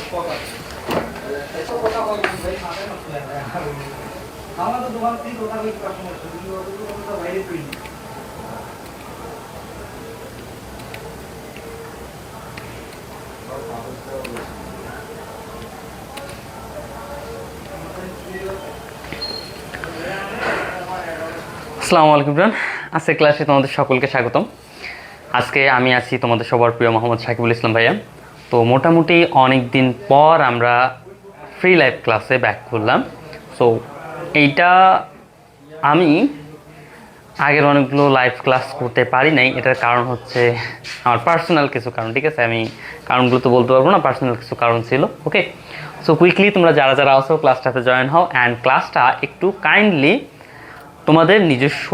আসসালামু আলাইকুম ফ্রেন্ড, আজকে ক্লাসে তোমাদের সকলকে স্বাগতম। আজকে আমি আছি তোমাদের সবার প্রিয় মোহাম্মদ সাকিবুল ইসলাম ভাইয়া। তো মোটামুটি অনেক দিন পর আমরা ফ্রি লাইভ ক্লাসে ব্যাক করলাম। সো এইটা আমি আগের অনেকগুলো লাইভ ক্লাস করতে পারি নাই, এটার কারণ হচ্ছে আমার পার্সোনাল কিছু কারণ। ঠিক আছে, আমি কারণগুলো তো বলতে পারবো না, পার্সোনাল কিছু কারণ ছিল। ওকে, সো কুইকলি তোমরা যারা যারা আসো ক্লাসটাতে জয়েন হও, অ্যান্ড ক্লাসটা একটু কাইন্ডলি তোমাদের নিজস্ব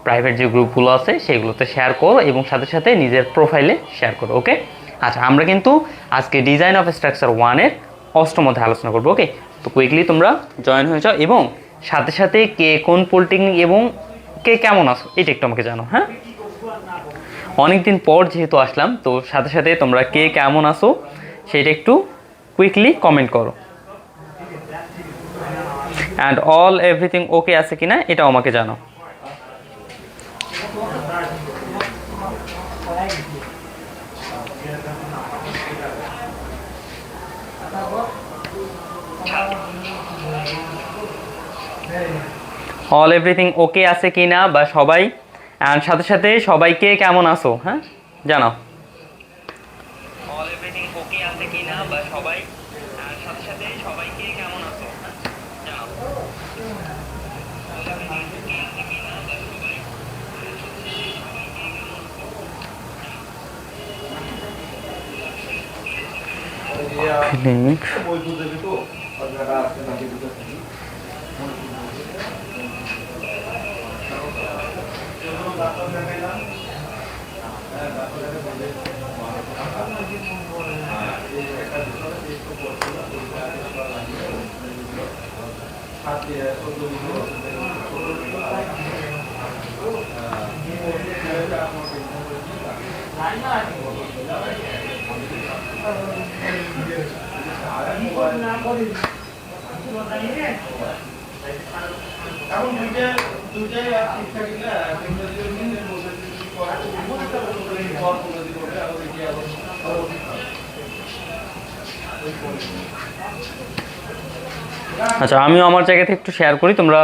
প্রাইভেট যে গ্রুপগুলো আছে সেগুলোতে শেয়ার করো এবং সাথে সাথে নিজের প্রোফাইলে শেয়ার করো। ওকে, আচ্ছা, আমরা কিন্তু আজকে ডিজাইন অফ স্ট্রাকচার 1-এর অষ্টম অধ্যায় আলোচনা করবো। ওকে, তো কুইকলি তোমরা জয়েন হয়ে যাও এবং সাথে সাথে কে কোন পলিটেকনিক এবং কে কেমন আছো এটা একটু আমাকে জানো। হ্যাঁ, অনেকদিন পর যেহেতু আসলাম, তো সাথে সাথে তোমরা কে কেমন আছো সেটা একটু কুইকলি কমেন্ট করো। অ্যান্ড অল এভরিথিং ওকে আছে কিনা এটাও আমাকে জানো। অল এভরিথিং ওকে আছে কিনা বা সবাই, অ্যান্ড সাথে সাথে সবাইকে কেমন আছো হ্যাঁ জানাও। অল এভরিথিং ওকে আছে কিনা বা সবাই, অ্যান্ড সাথে সাথে সবাইকে কেমন আছো জানাও। আচ্ছা, আমিও আমার জায়গা থেকে একটু শেয়ার করি। তোমরা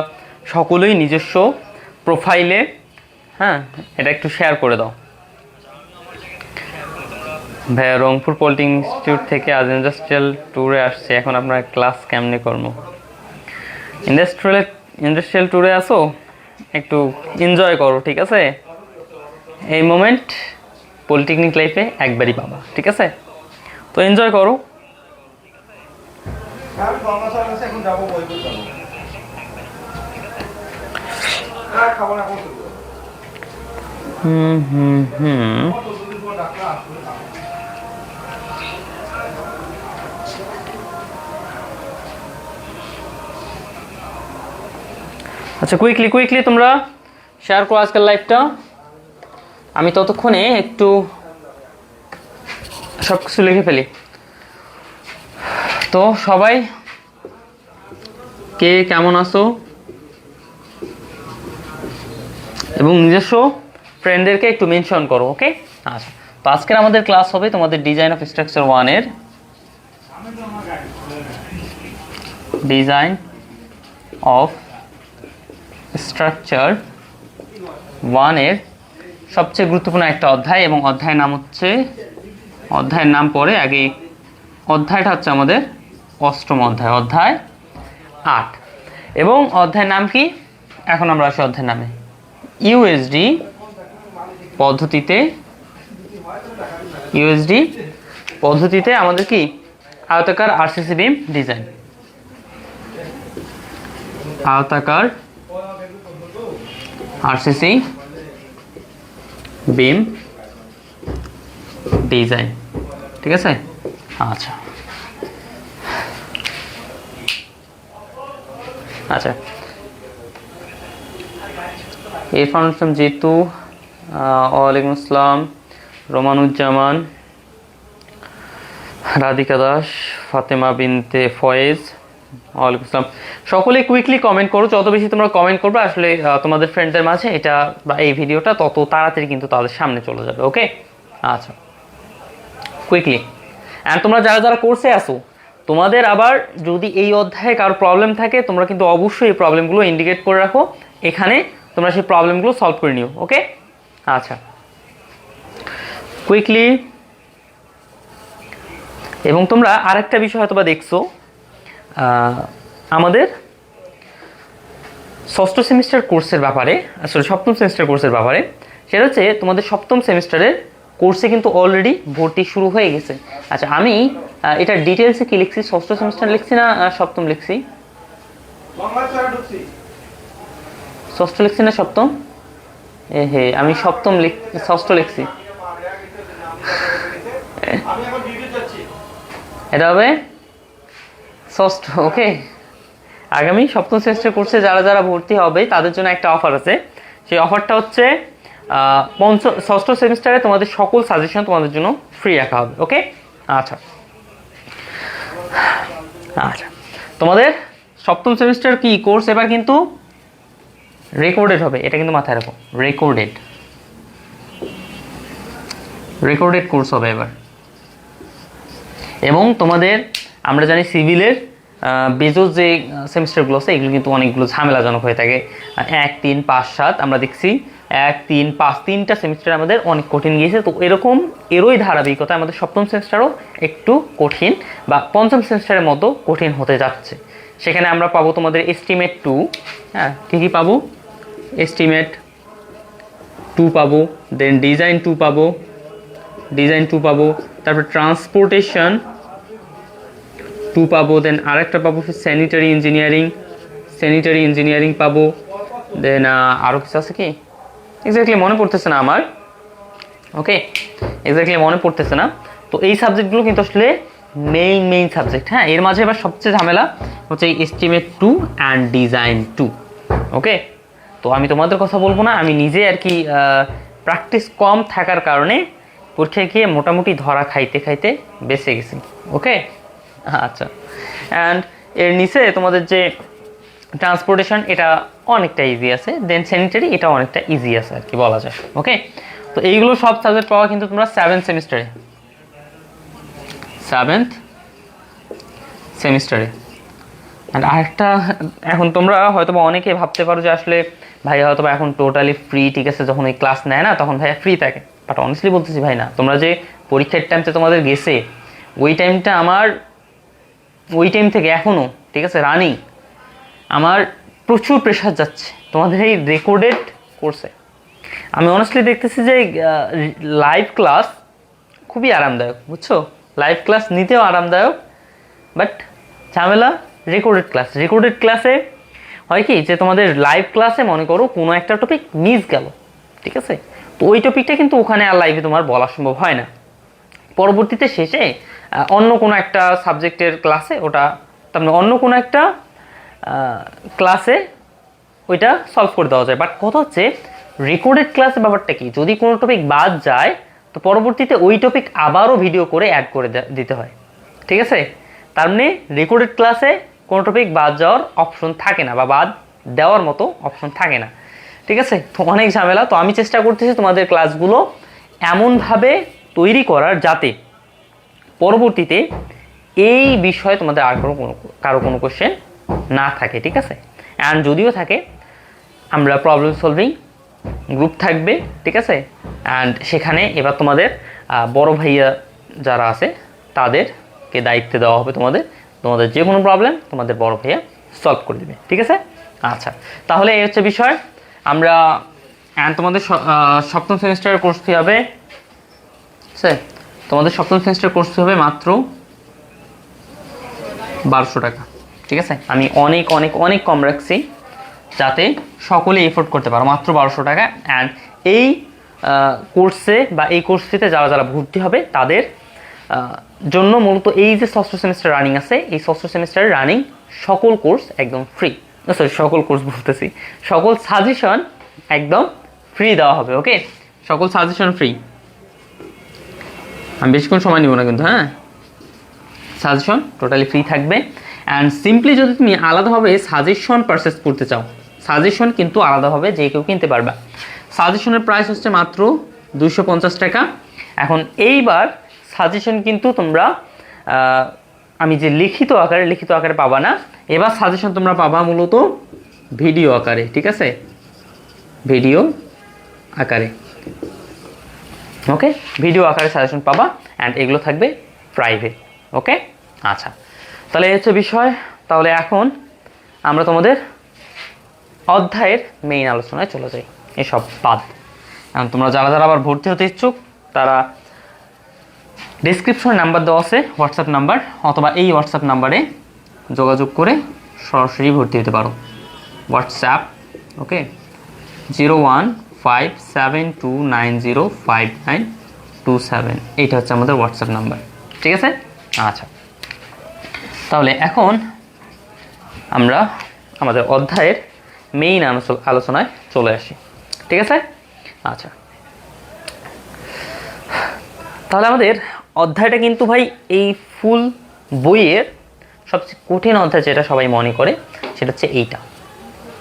সকলেই নিজস্ব প্রোফাইলে হ্যাঁ এটা একটু শেয়ার করে দাও। ভাইয়া রংপুর পলিটেকনিক ইনস্টিটিউট থেকে আজ ইন্ডাস্ট্রিয়াল ট্যুরে আসছে, এখন আপনার ক্লাস কেমনে করবো? ইন্ডাস্ট্রিয়াল ট্যুরে আসো, একটু এনজয় করো। ঠিক আছে, এই মোমেন্ট পলিটেকনিক লাইফে একবারই পাবা। ঠিক আছে, তো এনজয় করো। আচ্ছা, কুইকলি তোমরা শেয়ার করো আজকের লাইভটা। আমি ততক্ষণে একটু সব কিছু লিখে ফেলি। তো সবাই কে কেমন আছো এবং নিজস্ব ফ্রেন্ডদেরকে একটু মেনশন করো। ওকে, আচ্ছা, তো আজকের আমাদের ক্লাস হবে তোমাদের ডিজাইন অফ স্ট্রাকচার 1-এর ডিজাইন অফ স্ট্রাকচার 1-এর সবচেয়ে গুরুত্বপূর্ণ একটা অধ্যায়, এবং অধ্যায়ের নাম হচ্ছে, অধ্যায়ের নাম পরে আগে অধ্যায়টা হচ্ছে আমাদের অষ্টম অধ্যায়, অধ্যায় 8। এবং অধ্যায়ের নাম কি? এখন আমরা আসি অধ্যায়ের নামে। ইউএসডি পদ্ধতিতে আমাদের কি আয়তাকার আরসিসি বিম ডিজাইন, আয়তাকার আরসিসি বিম ডিজাইন। ঠিক আছে, আচ্ছা আচ্ছা ইরফান ইসলাম জিতু, ওয়ালাইকুম আসসালাম, রোমানুজ্জামান, রাধিকা দাস, ফাতেমা বিনতে ফয়েজ, ওয়ালাইকুম আসসালাম। সকলেই কুইকলি কমেন্ট করো, যত বেশি তোমরা কমেন্ট করবে আসলে তোমাদের ফ্রেন্ডদের মাঝে এটা বা এই ভিডিওটা তত তাড়াতাড়ি কিন্তু তাদের সামনে চলে যাবে। ওকে, আচ্ছা, কুইকলি। অ্যান্ড তোমরা যারা যারা কোর্সে আসো, তোমাদের আবার যদি এই অধ্যায়ে কারো প্রবলেম থাকে, তোমরা কিন্তু অবশ্যই এই প্রবলেমগুলো ইন্ডিকেট করে রাখো, এখানে তোমরা সেই প্রবলেমগুলো সলভ করে নিও। ওকে, আচ্ছা, কুইকলি। এবং তোমরা আরেকটা বিষয় হয়তো বা দেখছো, আমাদের ষষ্ঠ সেমিস্টার কোর্সের ব্যাপারে, আসলে সপ্তম সেমিস্টার কোর্সের ব্যাপারে, সেটা হচ্ছে তোমাদের সপ্তম সেমিস্টারের কোর্সে কিন্তু অলরেডি ভর্তি শুরু হয়ে গেছে। আচ্ছা, আমি এটা ডিটেলসে কি লিখছি, ষষ্ঠ সেমিস্টার লিখছি না সপ্তম লিখছি? ষষ্ঠ লিখছি না সপ্তম? হে, আমি সপ্তম ষষ্ঠ লিখছি। এটা হবে ষষ্ঠ। ওকে, আগামী সপ্তম সেমিস্টার কোর্সে যারা যারা ভর্তি হবে তাদের জন্য একটা অফার আছে। সেই অফারটা হচ্ছে ষষ্ঠ সেমিস্টারে তোমাদের সকল সাজেশন তোমাদের জন্য ফ্রি রাখা হবে। ওকে, আচ্ছা আচ্ছা, তোমাদের সপ্তম সেমিস্টার কি কোর্স এবার কিন্তু রেকর্ডেড হবে, এটা কিন্তু মাথায় রাখো, রেকর্ডেড কোর্স হবে এবার। এবং তোমাদের আমরা জানি সিভিলের বেজোস যে সেমিস্টারগুলো আছে এগুলো কিন্তু অনেকগুলো ঝামেলাজনক হয়ে থাকে। 1, 3, 5, 7 আমরা দেখছি 1, 3, 5 তিনটা সেমিস্টার আমাদের অনেক কঠিন গিয়েছে। তো এরকম এরই ধারাবাহিকতা আমাদের সপ্তম সেমিস্টারও একটু কঠিন বা পঞ্চম সেমিস্টারের মতো কঠিন হতে যাচ্ছে। সেখানে আমরা পাবো তোমাদের এস্টিমেট 2, হ্যাঁ, কী পাবো? এস্টিমেট 2 পাবো, দেন ডিজাইন 2 পাবো, তারপর ট্রান্সপোর্টেশন 2 পাবো, দেন আরেকটা পাবো স্যানিটারি ইঞ্জিনিয়ারিং পাবো, দেন আরও কিছু আছে কি এক্স্যাক্টলি মনে পড়তেছে না আমার। ওকে, এক্স্যাক্টলি মনে পড়তেছে না। তো এই সাবজেক্টগুলো কিন্তু আসলে মেইন সাবজেক্ট। হ্যাঁ, এর মাঝে এবার সবচেয়ে ঝামেলা হচ্ছে এই এস্টিমেট 2 অ্যান্ড ডিজাইন 2। ওকে, তো আমি তোমাদের কথা বলবো না, আমি নিজে আর কি প্র্যাকটিস কম থাকার কারণে পরীক্ষায় গিয়ে মোটামুটি ধরা খাইতে বেঁচে গেছি। ওকে, আচ্ছা। অ্যান্ড এর নিচে তোমাদের যে ট্রান্সপোর্টেশন এটা অনেকটা ইজি আছে, দেন স্যানিটারি এটা অনেকটা ইজি আছে আর কি বলা যায়। ওকে, তো এইগুলো সব সাবজেক্ট পাওয়া কিন্তু তোমরা সেভেন্থ সেমিস্টারে। অ্যান্ড আরেকটা, এখন তোমরা হয়তো বা অনেকে ভাবতে পারো যে আসলে ভাইয়া হয়তো বা এখন টোটালি ফ্রি, ঠিক আছে, যখন এই ক্লাস নেয় না তখন ভাইয়া ফ্রি থাকে। বাট অনেস্টলি বলতেছি ভাই না, তোমরা যে পরীক্ষার টাইমটা তোমাদের গেছে ওই টাইমটা আমার ওই টাইম থেকে এখনও, ঠিক আছে, রানিং আমার প্রচুর প্রেশার যাচ্ছে তোমাদের এই রেকর্ডেড কোর্সে। আমি অনেস্টলি দেখতেছি যে লাইভ ক্লাস খুবই আরামদায়ক, বুঝছো, লাইভ ক্লাস নিতেও আরামদায়ক, বাট ঝামেলা রেকর্ডেড ক্লাসে হয় কি যে তোমাদের লাইভ ক্লাসে মনে করো কোনো একটা টপিক মিস গেল, ঠিক আছে, তো ওই টপিকটা কিন্তু ওখানে আর লাইভে তোমার বলা সম্ভব হয় না। পরবর্তীতে শেষে অন্য কোনো একটা সাবজেক্টের ক্লাসে ওটা, তার মানে অন্য কোনো একটা ক্লাসে ওইটা সলভ করে দেওয়া যায়। বাট কথা হচ্ছে রেকর্ডেড ক্লাসের ব্যাপারটা কি, যদি কোনো টপিক বাদ যায় তো পরবর্তীতে ওই টপিক আবারও ভিডিও করে অ্যাড করে দিতে হয়, ঠিক আছে। তার মানে রেকর্ডেড ক্লাসে কোনো টপিক বাদ যাওয়ার অপশন থাকে না বা বাদ দেওয়ার মতো অপশন থাকে না, ঠিক আছে। তো অনেক ঝামেলা। তো আমি চেষ্টা করতেছি তোমাদের ক্লাসগুলো এমনভাবে তৈরি করার যাতে পরবর্তীতে এই বিষয়ে তোমাদের আর কারো কোনো কোশ্চেন না থাকে, ঠিক আছে। অ্যান্ড যদিও থাকে আমরা প্রবলেম সলভিং গ্রুপ থাকবে, ঠিক আছে। অ্যান্ড সেখানে এবার তোমাদের বড় ভাইয়া যারা আছে তাদেরকে দায়িত্ব দেওয়া হবে, তোমাদের যে কোনো প্রবলেম তোমাদের বড় ভাইয়া সলভ করে দেবে, ঠিক আছে। আচ্ছা, তাহলে এই হচ্ছে বিষয়। আমরা তোমাদের সপ্তম সেমিস্টারের কোর্স ফি হবে, স্যার তোমাদের সপ্তম সেমিস্টার কোর্স ফি হবে মাত্র 1200 টাকা, ঠিক আছে। আমি অনেক অনেক অনেক কম রাখছি যাতে সকলে এফোর্ড করতে পারো, মাত্র 1200 টাকা। অ্যান্ড এই কোর্সে বা এই কোর্স ফিতে যারা যারা ভর্তি হবে তাদের জন্য মূলত এই যে ষষ্ঠ সেমিস্টার রানিং আছে, এই ষষ্ঠ সেমিস্টারের রানিং সকল কোর্স একদম ফ্রি, সরি সকল কোর্স বলতেছি, সকল সাজেশন একদম ফ্রি দেওয়া হবে। ওকে, সকল সাজেশন ফ্রি। আমি বেশিক্ষণ সময় নিব না কিন্তু, হ্যাঁ। সাজেশন টোটালি ফ্রি থাকবে। অ্যান্ড সিম্পলি যদি তুমি আলাদাভাবে সাজেশন পারচেস করতে চাও, সাজেশন কিন্তু আলাদাভাবে যে কেউ কিনতে পারবা। সাজেশনের প্রাইস হচ্ছে মাত্র 250 টাকা। এখন এইবার সাজেশন কিন্তু তোমরা আমি যে লিখিত আকারে পাবা না, এবার সাজেশন তোমরা পাবা মূলত ভিডিও আকারে, ঠিক আছে, ভিডিও আকারে। ওকে, ভিডিও আকারে সাজেশন পাবা অ্যান্ড এগুলো থাকবে প্রাইভেট। ওকে, আচ্ছা, তাহলে এই হচ্ছে বিষয়। তাহলে এখন আমরা তোমাদের অধ্যায়ের মেইন আলোচনায় চলে যাই। এসব বাদ, এখন তোমরা যারা যারা আবার ভর্তি হতে ইচ্ছুক তারা ডেসক্রিপশনে নাম্বার দেওয়া আছে, হোয়াটসঅ্যাপ নাম্বার, অথবা এই হোয়াটসঅ্যাপ নাম্বারে যোগাযোগ করে সরাসরি ভর্তি হতে পারো। হোয়াটসঅ্যাপ, ওকে, 0157290592 এইটা হচ্ছে আমাদের হোয়াটসঅ্যাপ নাম্বার, ঠিক আছে। আচ্ছা, তাহলে এখন আমরা আমাদের অধ্যায়ের মেইন আলোচনায় চলে আসি, ঠিক আছে। আচ্ছা, তাহলে আমাদের অধ্যায়টা কিন্তু ভাই এই ফুল বইয়ের সবচেয়ে কঠিন অধ্যায় যেটা সবাই মনে করে সেটা হচ্ছে এইটা,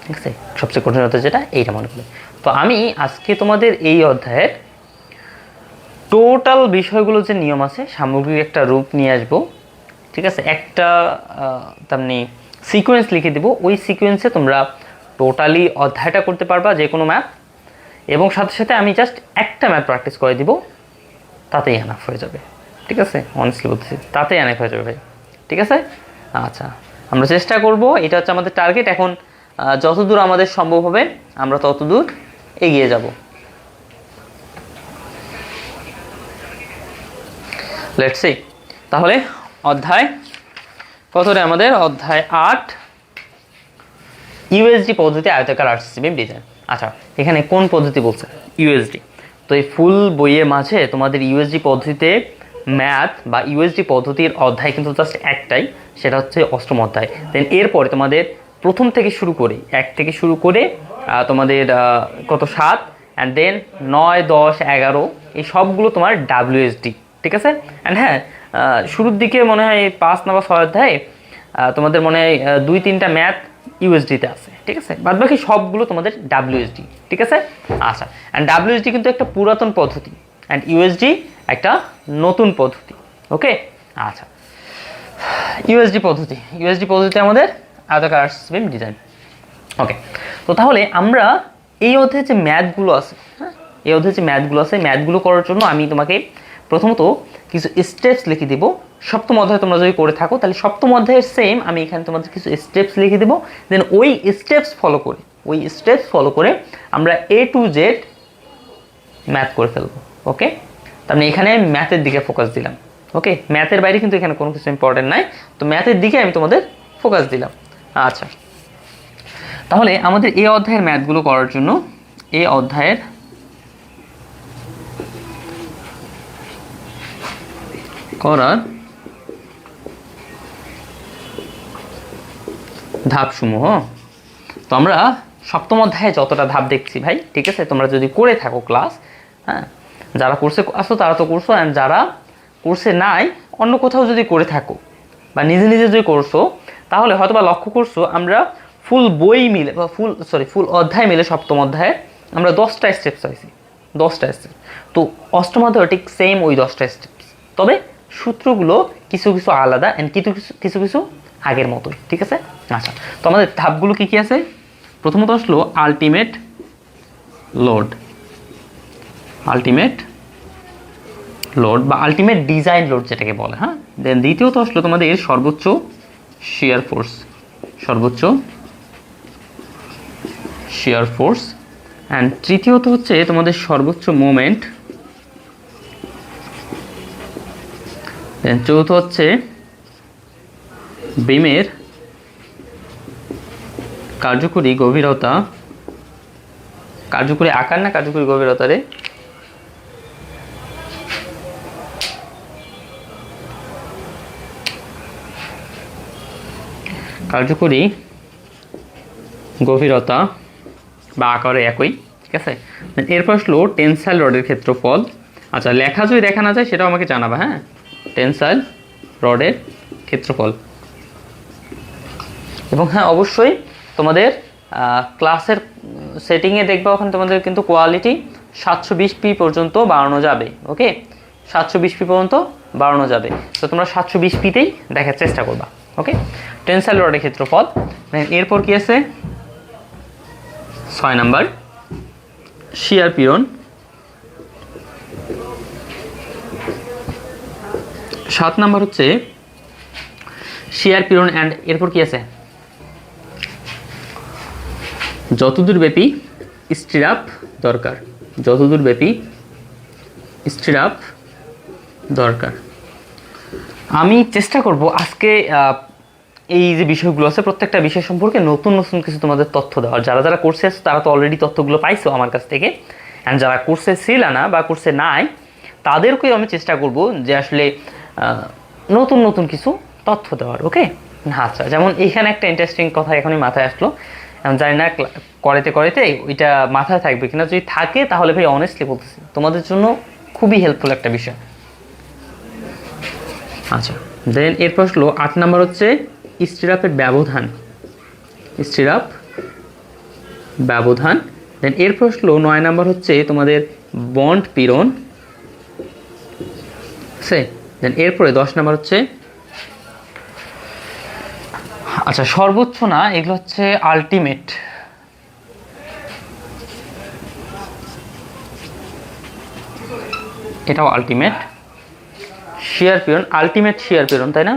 ঠিক আছে, সবচেয়ে কঠিন অধ্যায় যেটা এইটা মনে করে। তো আমি আজকে তোমাদের এই অধ্যায়ের টোটাল বিষয়গুলো যে নিয়ম আছে সামগ্রিক একটা রূপ নিয়ে আসবো, ঠিক আছে, একটা তেমনি সিকোয়েন্স লিখে দেবো। ওই সিকোয়েন্সে তোমরা টোটালি অধ্যায়টা করতে পারবা, যে কোনো ম্যাথ, এবং সাথে সাথে আমি জাস্ট একটা ম্যাথ প্র্যাকটিস করে দিব, তাতেই এনাফ হয়ে যাবে, ঠিক আছে। অনেস্টলি বলতেছি, তাতেই এনাফ হয়ে যাবে ভাই, ঠিক আছে। আচ্ছা, আমরা চেষ্টা করব, এটা হচ্ছে আমাদের টার্গেট। এখন যতদূর আমাদের সম্ভব হবে আমরা ততদূর এগিয়ে যাব। লেটস সি, তাহলে অধ্যায় কতটা আমাদের? অধ্যায় 8, ইউএসডি পদ্ধতি আয়তাকার আরসিসি বিম ডিজাইন। আচ্ছা, এখানে কোন পদ্ধতি বলছে? ইউএসডি। তো এই ফুল বইয়ের মাঝে তোমাদের ইউএসডি পদ্ধতিতে ম্যাথ বা ইউএসডি পদ্ধতির অধ্যায় কিন্তু জাস্ট একটাই, সেটা হচ্ছে অষ্টম অধ্যায়। দেন এরপরে তোমাদের প্রথম থেকে শুরু করে 1 থেকে শুরু করে তোমাদের কত 7 অ্যান্ড দেন 9, 10, 11 এই সবগুলো তোমার ডাব্লিউএসডি, ঠিক আছে। অ্যান্ড হ্যাঁ, শুরুর দিকে মনে হয় 5 না 6 অধ্যায়ে তোমাদের মনে হয় 2-3টা ম্যাথ ইউএসডিতে আছে, ঠিক আছে, বাদ বাকি সবগুলো তোমাদের ডাব্লিউএসডি, ঠিক আছে। আচ্ছা, অ্যান্ড ডাব্লিউএসডি কিন্তু একটা পুরাতন পদ্ধতি অ্যান্ড ইউএসডি একটা নতুন পদ্ধতি, ওকে। আচ্ছা, ইউএসডি পদ্ধতি আমাদের আয়তাকার আরসিসি বিম ডিজাইন, ওকে। তো তাহলে আমরা এই অধ্যায়ে যে ম্যাথগুলো আছে, হ্যাঁ, এই অধ্যায়ে যে ম্যাথগুলো আছে, ম্যাথগুলো করার জন্য আমি তোমাকে প্রথমত কিছু স্টেপস লিখে দেবো। সপ্তম অধ্যায় তোমরা যদি করে থাকো তাহলে সপ্তম অধ্যায়ের সেম আমি এখানে তোমাদের কিছু স্টেপস লিখে দেবো। দেন ওই স্টেপস ফলো করে আমরা A to Z ম্যাথ করে ফেলবো, ওকে। তার মানে এখানে ম্যাথের দিকে ফোকাস দিলাম, ওকে। ম্যাথের বাইরে কিন্তু এখানে কোনো কিছু ইম্পর্টেন্ট নাই, তো ম্যাথের দিকে আমি তোমাদের ফোকাস দিলাম। আচ্ছা, তাহলে আমাদের এই অধ্যায়ের ম্যাথগুলো করার জন্য এই অধ্যায়ের করার ধাপসমূহ, তো আমরা সপ্তম অধ্যায়ে যতটা ধাপ দেখছি ভাই, ঠিক আছে, তোমরা যদি করে থাকো ক্লাস, হ্যাঁ, যারা কোর্সে আসো তারা তো করছো, অ্যান্ড যারা কোর্সে নাই অন্য কোথাও যদি করে থাকো বা নিজে নিজে যদি করছো তাহলে হয়তো বা লক্ষ্য করছো আমরা ফুল বই মিলে বা ফুল অধ্যায় মিলে সপ্তম অধ্যায়ে আমরা 10টা স্টেপস পাইছি, 10টা স্টেপ। তো অষ্টম অধ্যায় ঠিক সেম ওই 10টা স্টেপস, তবে সূত্রগুলো কিছু কিছু আলাদা অ্যান্ড কিছু কিছু আগের মতোই, ঠিক আছে। আচ্ছা, তো আমাদের ধাপগুলো কী কী আছে? প্রথমত আসলো আলটিমেট লোড বা আলটিমেট ডিজাইন লোড যেটাকে বলে, হ্যাঁ। দেন দ্বিতীয়ত আসলো তোমাদের সর্বোচ্চ শিয়ার ফোর্স অ্যান্ড তৃতীয়ত হচ্ছে তোমাদের সর্বোচ্চ মোমেন্ট। দেন চতুর্থ হচ্ছে বিমের কার্যকরী আকার না কার্যকরী গভীরতা রে, কার্যকরী গভীরতা বা আকারে একই, ঠিক আছে। এরপর আসলো টেনসাইল রডের ক্ষেত্রফল। আচ্ছা, লেখা যদি দেখা না যায় সেটাও আমাকে জানাবা, হ্যাঁ। টেনসাইল রডের ক্ষেত্রফল। এবং হ্যাঁ, অবশ্যই তোমাদের ক্লাসের সেটিংয়ে দেখবা, ওখানে তোমাদের কিন্তু কোয়ালিটি 720p পর্যন্ত বাড়ানো যাবে। ওকে, 720p পর্যন্ত বাড়ানো যাবে। তো তোমরা 720pতেই দেখার চেষ্টা করবা। ওকে, টেনসাইল রডের ক্ষেত্রফল। এরপর কি আছে? 6 নাম্বার শিয়ার পীড়ন। 7 নাম্বার হচ্ছে শিয়ার পীড়ন অ্যান্ড এরপর কি আছে? যতদূর ব্যাপী স্টিরাপ দরকার, যতদূর ব্যাপী স্টিরাপ দরকার। আমি চেষ্টা করব আজকে এই যে বিষয়গুলো আছে প্রত্যেকটা বিষয় সম্পর্কে নতুন নতুন কিছু তোমাদের তথ্য দেওয়ার। যারা যারা কোর্সে আছে তারা তো অলরেডি তথ্যগুলো পাইছো আমার কাছ থেকে, অ্যান্ড যারা কোর্সে ছিল না বা কোর্সে নাই তাদেরকেও আমি চেষ্টা করব যে আসলে নতুন নতুন কিছু তথ্য দেওয়ার। ওকে, আচ্ছা, যেমন এইখানে একটা ইন্টারেস্টিং কথা এখনই মাথায় আসলো, জানি না করেতে করেতে ওইটা মাথায় থাকবে কিনা। যদি থাকে তাহলে ভাই অনেস্টলি বলতেছি তোমাদের জন্য খুবই হেল্পফুল একটা বিষয়। আচ্ছা, দেন এরপর আসলো 8 নাম্বার হচ্ছে স্টিরাপের ব্যবধান, স্টিরাপ ব্যবধান। দেন এরপর আসলো 9 নাম্বার হচ্ছে তোমাদের বন্ড পীড়ন। দেন এরপরে 10 নাম্বার হচ্ছে, আচ্ছা সর্বোচ্চ না, এগুলো হচ্ছে আলটিমেট। এটাও আলটিমেট শিয়ার পীড়ন, আলটিমেট শিয়ার পীড়ন, তাই না?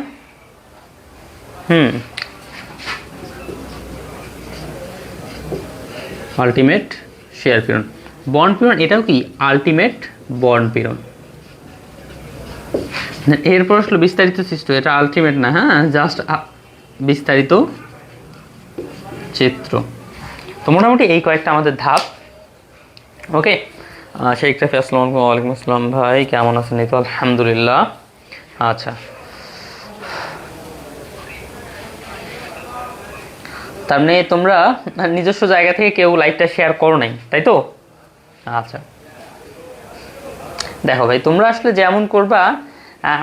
আলটিমেট শিয়ার পীড়ন। বন্ড পীড়ন এটাও কি আলটিমেট বন্ড পীড়ন। এরপর আসলো বিস্তারিত চিত্র। এটা আলটিমেট না, হ্যাঁ, জাস্ট বিস্তারিত চিত্র। তো মোটামুটি এই কয়েকটা আমাদের ধাপ। ওকে, শেখ রাফি আসসালামু আলাইকুম। ওয়ালাইকুম আসসালাম ভাই, কেমন আছেন? এই তো আলহামদুলিল্লাহ। আচ্ছা, তার মানে তোমরা নিজস্ব জায়গা থেকে কেউ লাইভটা শেয়ার করো নাই, তাই তো? আচ্ছা, দেখো ভাই, তোমরা আসলে যেমন করবা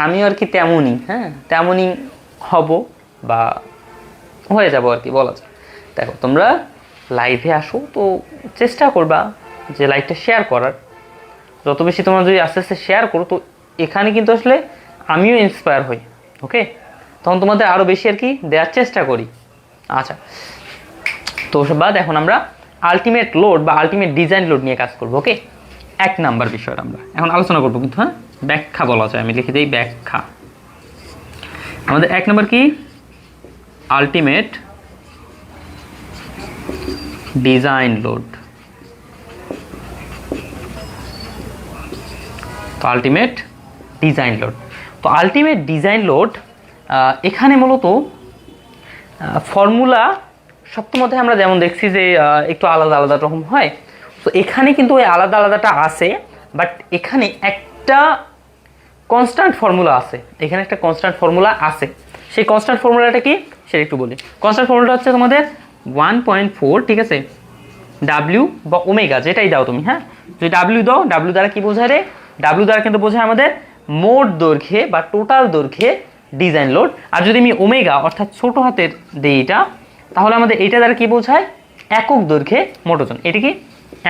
আমিও আর কি তেমনই, হ্যাঁ, তেমনই হব বা হয়ে যাবো আর কি বলা যায়। দেখো, তোমরা লাইভে আসো তো চেষ্টা করবা যে লাইভটা শেয়ার করার। যত বেশি তোমরা যদি আস্তে আস্তে শেয়ার করো তো এখানে কিন্তু আসলে আমিও ইন্সপায়ার হই। ওকে, তখন তোমাদের আরও বেশি আর কি দেওয়ার চেষ্টা করি। আচ্ছা, তো বাদ এখন আমরা আলটিমেট লোড বা আলটিমেট ডিজাইন লোড নিয়ে কাজ করবো। ওকে, 1 নাম্বার বিষয়টা আমরা এখন আলোচনা করবো, কিন্তু হ্যাঁ ব্যাখ্যা বলা যায়, আমি লিখে দিই ব্যাখ্যা। আমাদের 1 নাম্বার কি? Ultimate design load. তো আলটিমেট ডিজাইন লোড, তো আলটিমেট ডিজাইন লোড এখানে মূলত ফর্মুলা সবসময় মধ্যে আমরা যেমন দেখছি যে একটু আলাদা আলাদা রকম হয়। তো এখানে কিন্তু ওই আলাদা আলাদাটা আছে, বাট এখানে একটা কনস্ট্যান্ট ফর্মুলা আছে। এখানে একটা কনস্ট্যান্ট ফর্মুলা আছে। সেই কনস্ট্যান্ট ফর্মুলাটা কি সেটা একটু বলি। কনস্ট্যান্ট ফর্মুলাটা হচ্ছে তোমাদের 1.4, ঠিক আছে, ডাব্লিউ বা ওমেগা যেটাই দাও তুমি, হ্যাঁ, যদি ডাব্লিউ দাও, ডাব্লিউ দ্বারা কি বোঝায় রে? ডাব্লিউ দ্বারা কিন্তু বোঝায় আমাদের মোট দৈর্ঘ্যে বা টোটাল দৈর্ঘ্যে ডিজাইন লোড। আর যদি আমি ওমেগা অর্থাৎ ছোট হাতের দিই এটা, তাহলে আমাদের এটা দ্বারা কি বোঝায়? একক দৈর্ঘ্যে মোট ওজন। এটা কি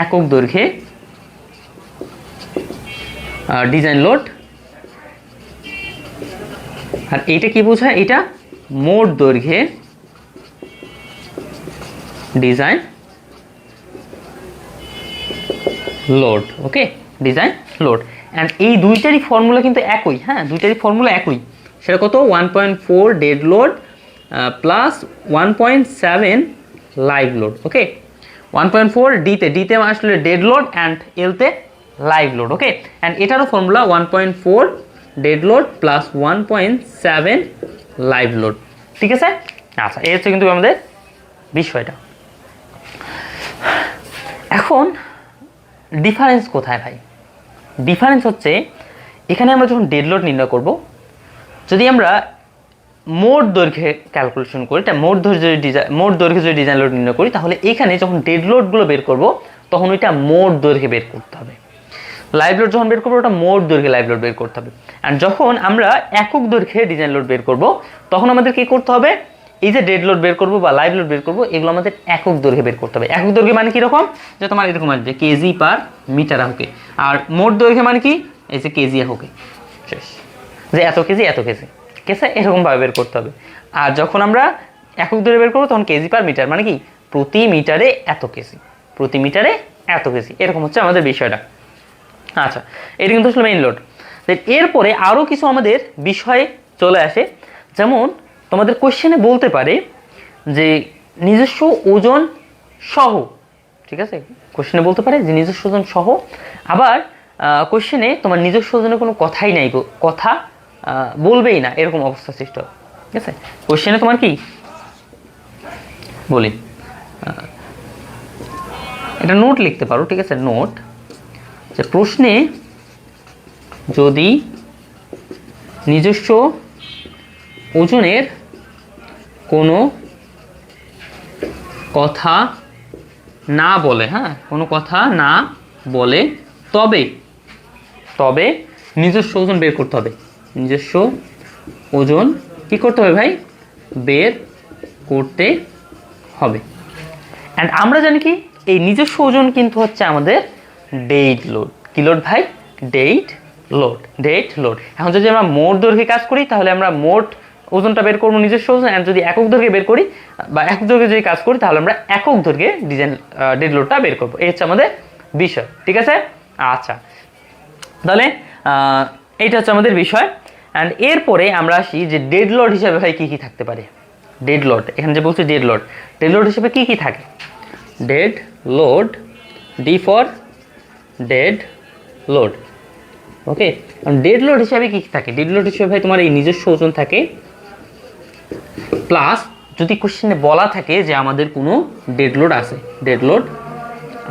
একক দৈর্ঘ্যে ডিজাইন লোড। আর এইটা কি বোঝায়? এটা মোট দৈর্ঘ্যে design load. Okay, design load. And এই দুইটারই ফর্মুলা কিন্তু একই, হ্যাঁ, দুইটারই ফর্মুলা একই। সেটা কত? 1.4 dead load plus 1.7 live load. Okay, 1.4 ডিতে আসলে ডেড লোড অ্যান্ড এলতে লাইভ লোড। ওকে, অ্যান্ড এটারও formula 1.4 dead load plus 1.7 live load. ঠিক আছে? আচ্ছা, এই হচ্ছে কিন্তু আমাদের বিষয়টা। এখন ডিফারেন্স কোথায় ভাই? ডিফারেন্স হচ্ছে এখানে আমরা যখন ডেড লোড নির্ণয় করব, যদি আমরা মোট দৈর্ঘ্যে ক্যালকুলেশন করি, মোট দৈর্ঘ্যে যদি ডিজাইন লোড নির্ণয় করি, তাহলে এখানে যখন ডেড লোডগুলো বের করব তখন ওইটা মোট দৈর্ঘ্যে বের করতে হবে। লাইভ লোড যখন বের করবো ওটা মোট দৈর্ঘ্যে লাইভ লোড বের করতে হবে। অ্যান্ড যখন আমরা একক দৈর্ঘ্যে ডিজাইন লোড বের করব তখন আমাদের কি করতে হবে, এই যে ডেড লোড বের করবো বা লাইভ লোড বের করবো এগুলো আমাদের একক দৈর্ঘ্যে বের করতে হবে। একক দৈর্ঘ্য মানে কিরকম, যে তোমার এরকম আসবে কেজি পার মিটার হোকে, আর মোট দৈর্ঘ্য মানে কি, এই যে কেজি হোকে, শেষ, যে এত কেজি এত কেজি, ঠিক আছে, এরকমভাবে বের করতে হবে। আর যখন আমরা একক দৈর্ঘ্যে বের করবো তখন কেজি পার মিটার মানে কি প্রতি মিটারে এত কেজি, প্রতি মিটারে এত কেজি, এরকম হচ্ছে আমাদের বিষয়টা। আচ্ছা, এটা কিন্তু আসলে মেইন লোড। এরপরে আরও কিছু আমাদের বিষয় চলে আসে, যেমন তোমাদের কোশ্চেনে বলতে পারে যে নিজস্ব ওজন সহ, ঠিক আছে, কোশ্চেনে বলতে পারে যে নিজস্ব ওজন সহ, আবার কোশ্চেনে তোমার নিজস্ব ওজনের কোনো কথাই নাই, কথা বলবেই না, এরকম অবস্থা সৃষ্টি হবে, ঠিক আছে। কোশ্চেনে তোমার কি বলি, এটা নোট লিখতে পারো, ঠিক আছে, নোট, যে প্রশ্নে যদি নিজস্ব ওজনের কোনো কথা না বলে, হ্যাঁ, কোনো কথা না বলে, তবে তবে নিজস্ব ওজন বের করতে হবে, নিজস্ব ওজন কি করতে হবে ভাই, বের করতে হবে। অ্যান্ড আমরা জানি কি এই নিজস্ব ওজন কিন্তু হচ্ছে আমাদের ডেড লোড, কি লোড ভাই, ডেড লোড, ডেড লোড। এখন যদি আমরা মোট দৈর্ঘ্যে কাজ করি তাহলে আমরা মোট ওজনটা বের করবো নিজস্ব ওজন, অ্যান্ড যদি একক দৈর্ঘ্যে বের করি বা একক দৈর্ঘ্যে যদি কাজ করি তাহলে আমরা একক দৈর্ঘ্যে ডিজাইন ডেড লোডটা বের করবো, এই হচ্ছে আমাদের বিষয়, ঠিক আছে। আচ্ছা, তাহলে এইটা হচ্ছে আমাদের বিষয়। অ্যান্ড এরপরে আমরা আসি যে ডেড লোড হিসাবে ভাই কী কী থাকতে পারে। ডেড লোড, এখানে যে বলছি ডেড লোড, ডেড লোড হিসেবে কী কী থাকে, dead load, D for dead load, okay. Dead load হিসাবে কী কী থাকে, ডেড লোড হিসেবে ভাই তোমার এই নিজস্ব ওজন থাকে, প্লাস যদি কোশ্চেনে বলা থাকে যে আমাদের কোনো ডেড লোড আছে, ডেড লোড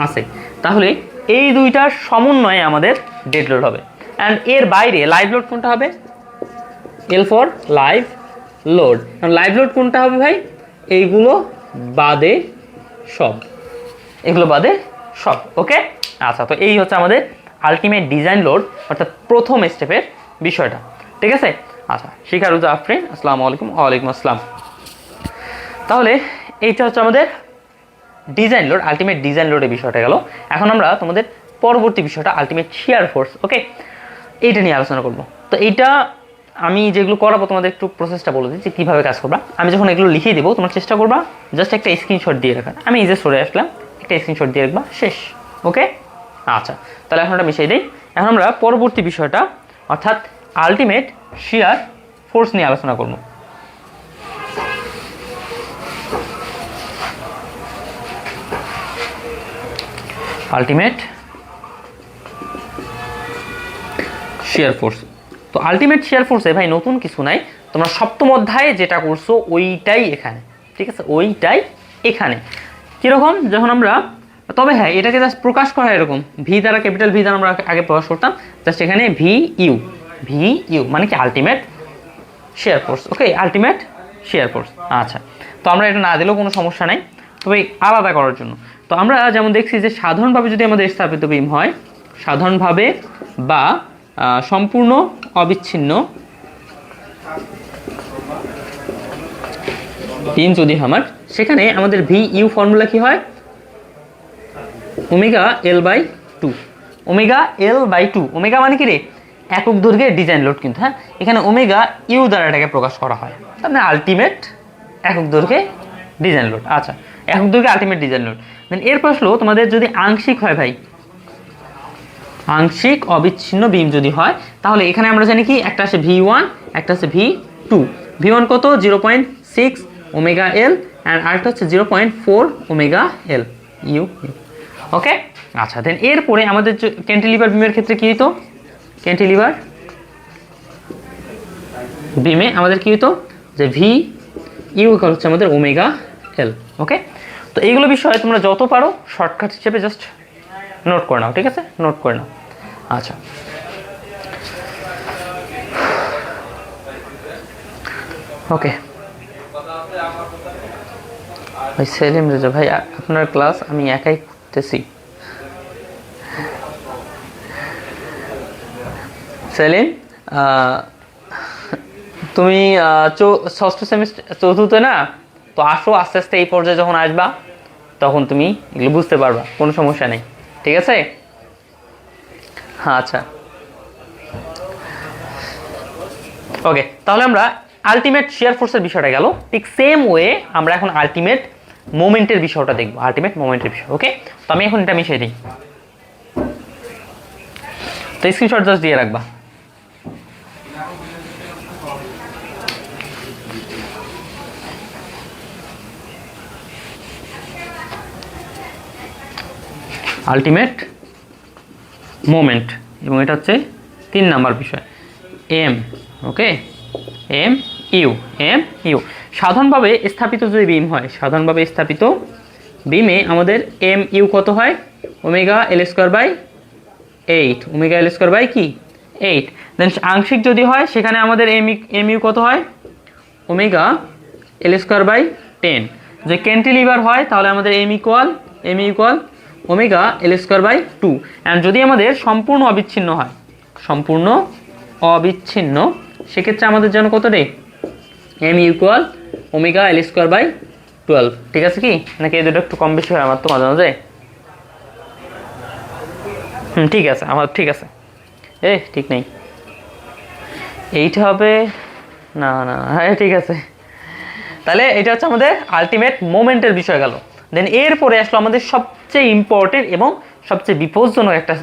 আছে, তাহলে এই দুইটার সমন্বয়ে আমাদের ডেড লোড হবে। অ্যান্ড এর বাইরে লাইভ লোড কোনটা হবে, L for live load. Live load কোনটা হবে ভাই, এইগুলো বাদে সব, এগুলো বাদে সব, ওকে। আচ্ছা, তো এই হচ্ছে আমাদের আলটিমেট ডিজাইন লোড, অর্থাৎ প্রথম স্টেপের বিষয়টা, ঠিক আছে। আচ্ছা, শিখারুজা আফরিন, আসসালামু আলাইকুম। ওয়ালাইকুম আসসালাম। তাহলে এইটা হচ্ছে আমাদের ডিজাইন লোড, আলটিমেট ডিজাইন লোডের বিষয়টা গেল। এখন আমরা তোমাদের পরবর্তী বিষয়টা আলটিমেট শিয়ার ফোর্স, ওকে, এইটা নিয়ে আলোচনা করব। তো এইটা আমি যেগুলো করাবো তোমাদের একটু প্রসেসটা বলে দিই যে কীভাবে কাজ করবা। আমি যখন এগুলো লিখিয়ে দেবো তোমার চেষ্টা করবা জাস্ট একটা স্ক্রিনশট দিয়ে রাখার, আমি এই যে সরে আসলাম, একটা স্ক্রিনশট দিয়ে রাখবা, শেষ, ওকে। আচ্ছা, তাহলে এখন আমরা মিশিয়ে দিই। এখন আমরা পরবর্তী বিষয়টা অর্থাৎ আলটিমেট শিয়ার ফোর্স নিয়ে আলোচনা করব। Ultimate shear force. তো আলটিমেট শিয়ার ফোর্সে ভাই নতুন কিছু নাই, তোমরা সপ্তম অধ্যায়ে যেটা করছো ওইটাই এখানে, ঠিক আছে, ওইটাই এখানে। কীরকম, যখন আমরা, তবে হ্যাঁ এটাকে জাস্ট প্রকাশ করা এরকম ভি দ্বারা, ক্যাপিটাল ভি দ্বারা আমরা আগে প্রকাশ করতাম, জাস্ট এখানে ভি ইউ, ভি ইউ মানে কি আলটিমেট শিয়ার ফোর্স, ওকে, আলটিমেট শিয়ার ফোর্স। আচ্ছা, তো আমরা এটা না দিলেও কোনো সমস্যা নাই, তবে আলাদা করার জন্য তো আমরা যেমন দেখছি যে সাধারণভাবে যদি আমাদের স্থাপিত বিম হয়, সাধারণভাবে বা সম্পূর্ণ অবিচ্ছিন্ন বিম যদি আমার, সেখানে আমাদের ভি ইউ ফর্মুলা কি হয়, omega L by two, omega L by two, omega মানে কি রে, একক দৈর্ঘ্যের ডিজাইন লোড কিন্তু, হ্যাঁ, এখানে ওমেগা ইউ দ্বারা এটাকে প্রকাশ করা হয়, তার মানে আলটিমেট একক দৈর্ঘ্যে ডিজাইন লোড। আচ্ছা, একক দৈর্ঘ্যে আলটিমেট ডিজাইন লোড। দেন এরপর আসলো তোমাদের যদি আংশিক হয় ভাই, আংশিক অবিচ্ছিন্ন বিম যদি হয়, তাহলে এখানে আমরা জানি কি একটা আছে ভি ওয়ান, একটা আছে ভি টু। ভি ওয়ান কত, 0.6 ওমেগা এল, অ্যান্ড আরেকটা হচ্ছে 0.4 ওমেগা এল ইউ, ওকে। আচ্ছা, দেন এরপরে আমাদের ক্যান্টিলিভার বিমের ক্ষেত্রে কী হতো, ক্যান্টিলিভার বিমে আমাদের কী হতো যে ভি ইউ হচ্ছে আমাদের ওমেগা এল, ওকে। তো এইগুলো বিষয়ে তোমরা যত পারো শর্টকাট হিসেবে জাস্ট নোট করে নাও, ঠিক আছে, নোট করে নাও। আচ্ছা, ওকে ভাই সেলিম রেজা ভাই, আপনার ক্লাস আমি একাই করতেছি। সেলিম, তুমি ষষ্ঠ সেমিস্টার চতুর্থে না, তো আসো আস্তে আস্তে এই পর্যায়ে যখন আসবা তখন তুমি এগুলো বুঝতে পারবা, কোনো সমস্যা নেই, ঠিক আছে? হ্যাঁ আচ্ছা, ওকে। তাহলে আমরা আলটিমেট শিয়ার ফোর্সের বিষয়টা গেল, ঠিক সেম ওয়ে আমরা এখন আলটিমেট মোমেন্টের বিষয়টা দেখবো, আলটিমেট মোমেন্টের বিষয়। ওকে, তো আমি এখন এটা মিশিয়ে দিই, তো স্ক্রিনশট জাস্ট দিয়ে রাখবা। আলটিমেট মোমেন্ট, এবং এটা হচ্ছে 3 নাম্বার বিষয়, এম। ওকে, এম ইউ, এম ইউ। সাধারণভাবে স্থাপিত যদি বিম হয়, সাধারণভাবে স্থাপিত বিমে আমাদের এম ইউ কত হয়? Omega L square by 8, omega L square by কি 8। দেন আংশিক যদি হয় সেখানে আমাদের এম ইউ কত হয়? Omega L square by 10। যে ক্যান্টিলিভার হয় তাহলে আমাদের M equal omega L square by 2। And যদি আমাদের সম্পূর্ণ অবিচ্ছিন্ন হয়, সম্পূর্ণ অবিচ্ছিন্ন, সেক্ষেত্রে আমাদের জন্য কত রে? M equal omega L square by 12। ঠিক আছে কি? নাকি এই দুটো একটু কম বেশি হয় আমার তো মাঝে মাঝে? ঠিক আছে, আমার ঠিক আছে, ঠিক নেই, এইটা হবে না না, হ্যাঁ ঠিক আছে। তাহলে এটা হচ্ছে আমাদের আলটিমেট মোমেন্টের বিষয় গেল। দেন এরপরে আসলো আমাদের সবচেয়ে ইম্পর্টেন্ট এবং সবচেয়ে বিপজ্জনক একটা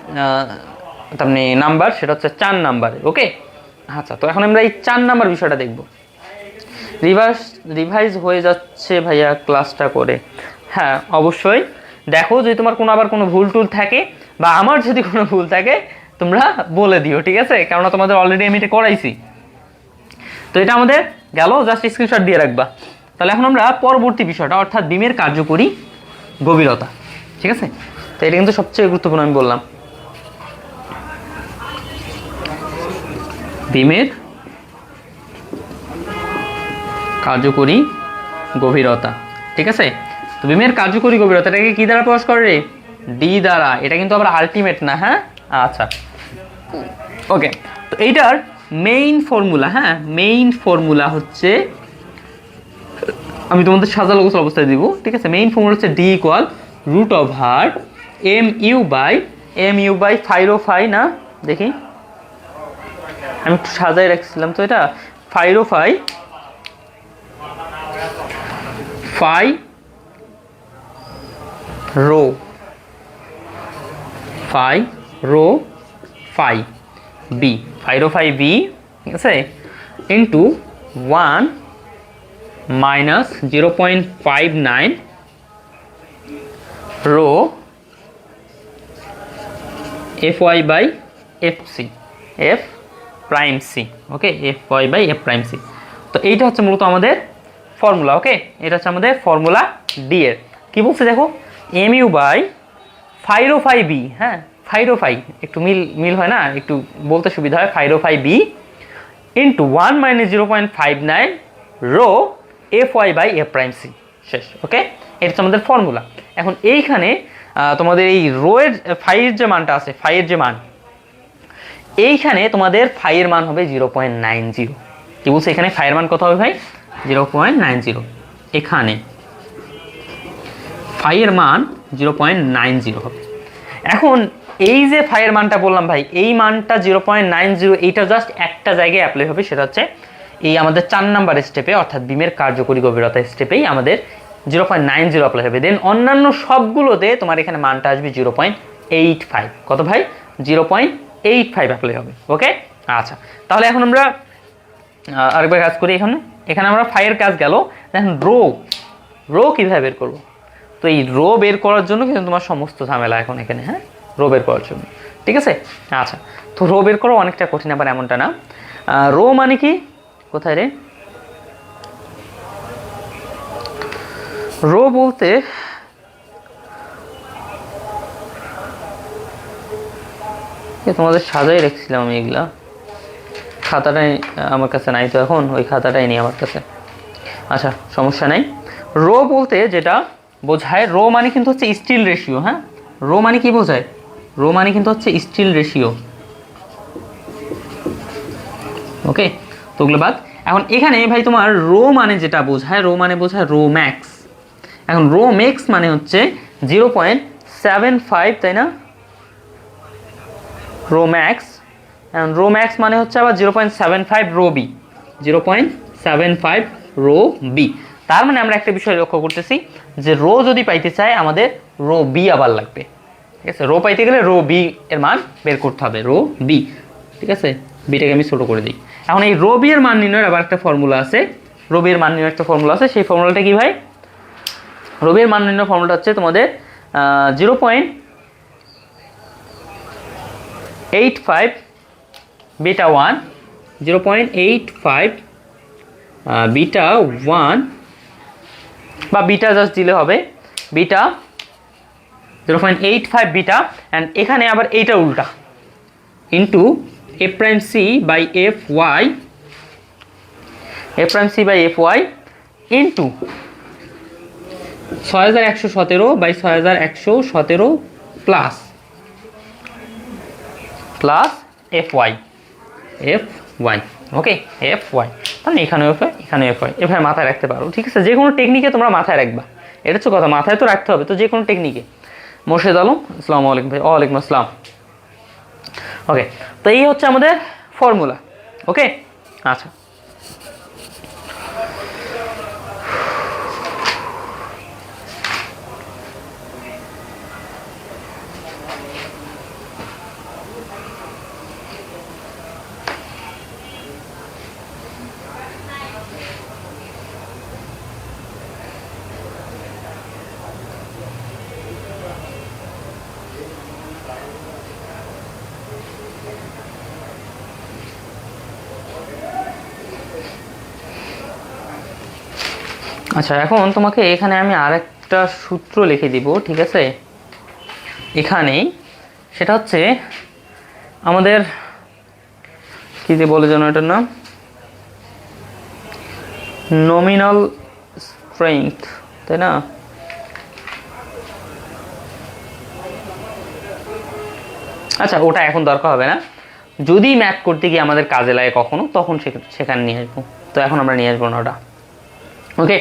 তার মানে নাম্বার, সেটা হচ্ছে 4 নাম্বারে। ওকে, আচ্ছা, তো এখন আমরা এই 4 নাম্বার বিষয়টা দেখব। রিভাইজ হয়ে যাচ্ছে ভাইয়া ক্লাসটা করে? হ্যাঁ অবশ্যই, দেখো যদি তোমার আবার কোনো ভুল টুল থাকে বা আমার যদি কোনো ভুল থাকে তোমরা বলে দিও, ঠিক আছে? কেননা তোমাদের অলরেডি আমি এটা করাইছি। তো এটা আমাদের গেল, জাস্ট স্ক্রিনশট দিয়ে রাখবা। তাহলে এখন আমরা পরবর্তী বিষয়টা, অর্থাৎ বিমের কার্যকরী গভীরতা, ঠিক আছে? তো এটা কিন্তু সবচেয়ে গুরুত্বপূর্ণ, আমি বললাম বিমের কার্যকরী গভীরতা, ঠিক আছে? তো বিমের কার্যকরী গভীরতা এটাকে কি দ্বারা প্রকাশ করে রে? ডি দ্বারা। এটা কিন্তু আবার আলটিমেট না, হ্যাঁ আচ্ছা ওকে। তো এইটার মেইন ফর্মুলা, হ্যাঁ মেইন ফর্মুলা হচ্ছে, আমি তোমাদের সাজালো গোছালো অবস্থায় দিব, ঠিক আছে? মেইন ফর্মুলা হচ্ছে D equal root over M you by phi rho phi, না দেখি আমি একটু সাজাই রাখছিলাম তো, এটা phi rho phi phi rho phi B, phi rho phi B, ঠিক আছে, into 1 minus 0.59 rho F Y by F C, F prime C. Okay, F Y by F prime C. তো এইটা হচ্ছে মূলত আমাদের ফর্মুলা। ওকে, এটা হচ্ছে আমাদের ফর্মুলা ডি এর। কি বলছে দেখো, এম ইউ বাই ফাইরোফাই বি, হ্যাঁ ফাইরোফাই একটু মিল হয় না, একটু বলতে সুবিধা হয়, phi rho phi B into 1 minus 0.59 rho F Y by F prime C, শেষ। ওকে, এটা হচ্ছে আমাদের ফর্মুলা। এখন এইখানে তোমাদের এই রোয়ের ফাইয়ের যে মানটা আছে, ফাইয়ের যে মান, এইখানে তোমাদের ফাইয়ের মান হবে 0.90। কি বলছে এখানে ফাইয়ের মান কত হবে ভাই? 0.90। এখানে ফাইয়ের মান 0.90 হবে। এখন এই যে ফাইয়ের মানটা বললাম ভাই, এই মানটা 0.90, এইটা জাস্ট একটা জায়গায় অ্যাপ্লাই হবে, সেটা হচ্ছে এই আমাদের 4 নাম্বার স্টেপে, অর্থাৎ বিমের কার্যকরী গভীরতা স্টেপেই আমাদের 0.90 অ্যাপ্লাই হবে। দেন অন্যান্য সবগুলোতে তোমার এখানে মানটা আসবে 0.85। কত ভাই? 0.85 অ্যাপ্লাই হবে। ওকে, আচ্ছা, তাহলে এখন আমরা আরেকবার কাজ করি। এখানে আমরা ফাইয়ের কাজ গেল। দেখেন রো কীভাবে বের করবো? তো এই রো বের করার জন্য কিন্তু তোমার সমস্ত ঝামেলা এখন এখানে, হ্যাঁ রো বের করার জন্য, ঠিক আছে? আচ্ছা, তো রো বের করা অনেকটা কঠিন, আবার এমনটা না। রো মানে কি, কোথায় রে? রো বলতে তোমাদের সাজাই রাখছিলাম আমি, এগুলা খাতাটাই আমার কাছে নাই তো, এখন ওই খাতাটাই নেই আমার কাছে। আচ্ছা সমস্যা নাই। রো বলতে যেটা বোঝায়, রো মানে কিন্তু হচ্ছে স্টিল রেশিও। হ্যাঁ, রো মানে কি বোঝায়? রো মানে কিন্তু হচ্ছে স্টিল রেশিও। ওকে, তো ওগুলো বাদ। এখন এখানে ভাই তোমার রো মানে যেটা বোঝায়, রো মানে বোঝায় রো ম্যাক্স। এখন রো ম্যাক্স মানে হচ্ছে 0.75, তাই না? রো ম্যাক্স, এখন রো ম্যাক্স মানে হচ্ছে আবার 0.75 রো বি, 0.75 রো বি। তার মানে আমরা একটা বিষয় লক্ষ্য করতেছি যে রো যদি পাইতে চাই আমাদের রো বি আবার লাগবে, ঠিক আছে? রো পাইতে গেলে রো বি এর মান বের করতে হবে, রো বি, ঠিক আছে? বিটাকে আমি ছোট করে দিই। এখন এই রো বি এর মান নির্ণয়ের আবার একটা ফর্মুলা আছে, রো বি এর মান নির্ণয়ের একটা ফর্মুলা আছে। সেই ফর্মুলাটা কি ভাই? রো বি এর মান নির্ণয়ের ফর্মুলাটা হচ্ছে তোমাদের 0.85 বিটা 1, 0.85 বিটা 1, বা বিটা জাস্ট দিলে হবে, বিটা 0.85 বিটা, অ্যান্ড এখানে আবার এইটা উল্টা, into F prime C by F Y, F prime C by F Y into 6117 by 6117 plus plus F Y, F Y, okay, F Y. তাহলে এখানেও F Y, এখানেও F Y, এভাবে মাথায় রাখতে পারো, ঠিক আছে? যে কোনো টেকনিকে তোমরা মাথায় রাখবা, এটা হচ্ছে কথা, মাথায় তো রাখতে হবে। তো যে কোনো টেকনিকে। মোর্শেদ আলম, আসসালামু আলাইকুম ভাই। ওয়ালাইকুম আসসালাম। ওকে, তো এই হচ্ছে আমাদের ফর্মুলা। ওকে, আচ্ছা, আচ্ছা, এখন তোমাকে এখানে আমি আরেকটা সূত্র লিখে দিব, ঠিক আছে? এখানেই, সেটা হচ্ছে আমাদের কি যে বলে যেন এটার নাম, নমিনাল স্ট্রেংথ, তাই না? আচ্ছা, ওটা এখন দরকার হবে না, যদি ম্যাথ করতে গিয়ে আমাদের কাজে লাগে কখনো, তখন সেখানে নিয়ে আসবো। তো এখন আমরা নিয়ে আসবো না ওটা। ওকে,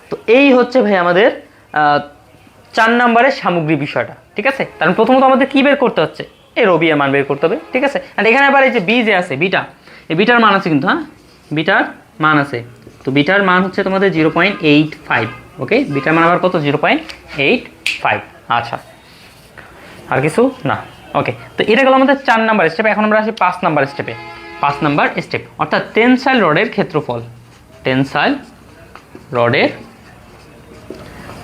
তো এই হচ্ছে ভাই আমাদের 4 নম্বরের সামগ্রিক বিষয়টা, ঠিক আছে? তার প্রথমত আমাদের কি বের করতে হচ্ছে? এই রো বি এর মান বের করতে হবে, ঠিক আছে? আর এখানে আবার এই যে বি যে আছে, বিটা, এই বিটার মান আছে কিন্তু, হ্যাঁ, বিটার মান আছে। তো বিটার মান হচ্ছে তোমাদের 0.85, ওকে? বিটার মান আবার কত? 0.85। আচ্ছা, আর কিছু না। ওকে, তো এটা গেল আমাদের 4 নাম্বার স্টেপ। এখন আমরা আসি 5 নাম্বার স্টেপে। 5 নাম্বার স্টেপ অর্থাৎ টেনসাইল রডের ক্ষেত্রফল, টেনসাইল রডের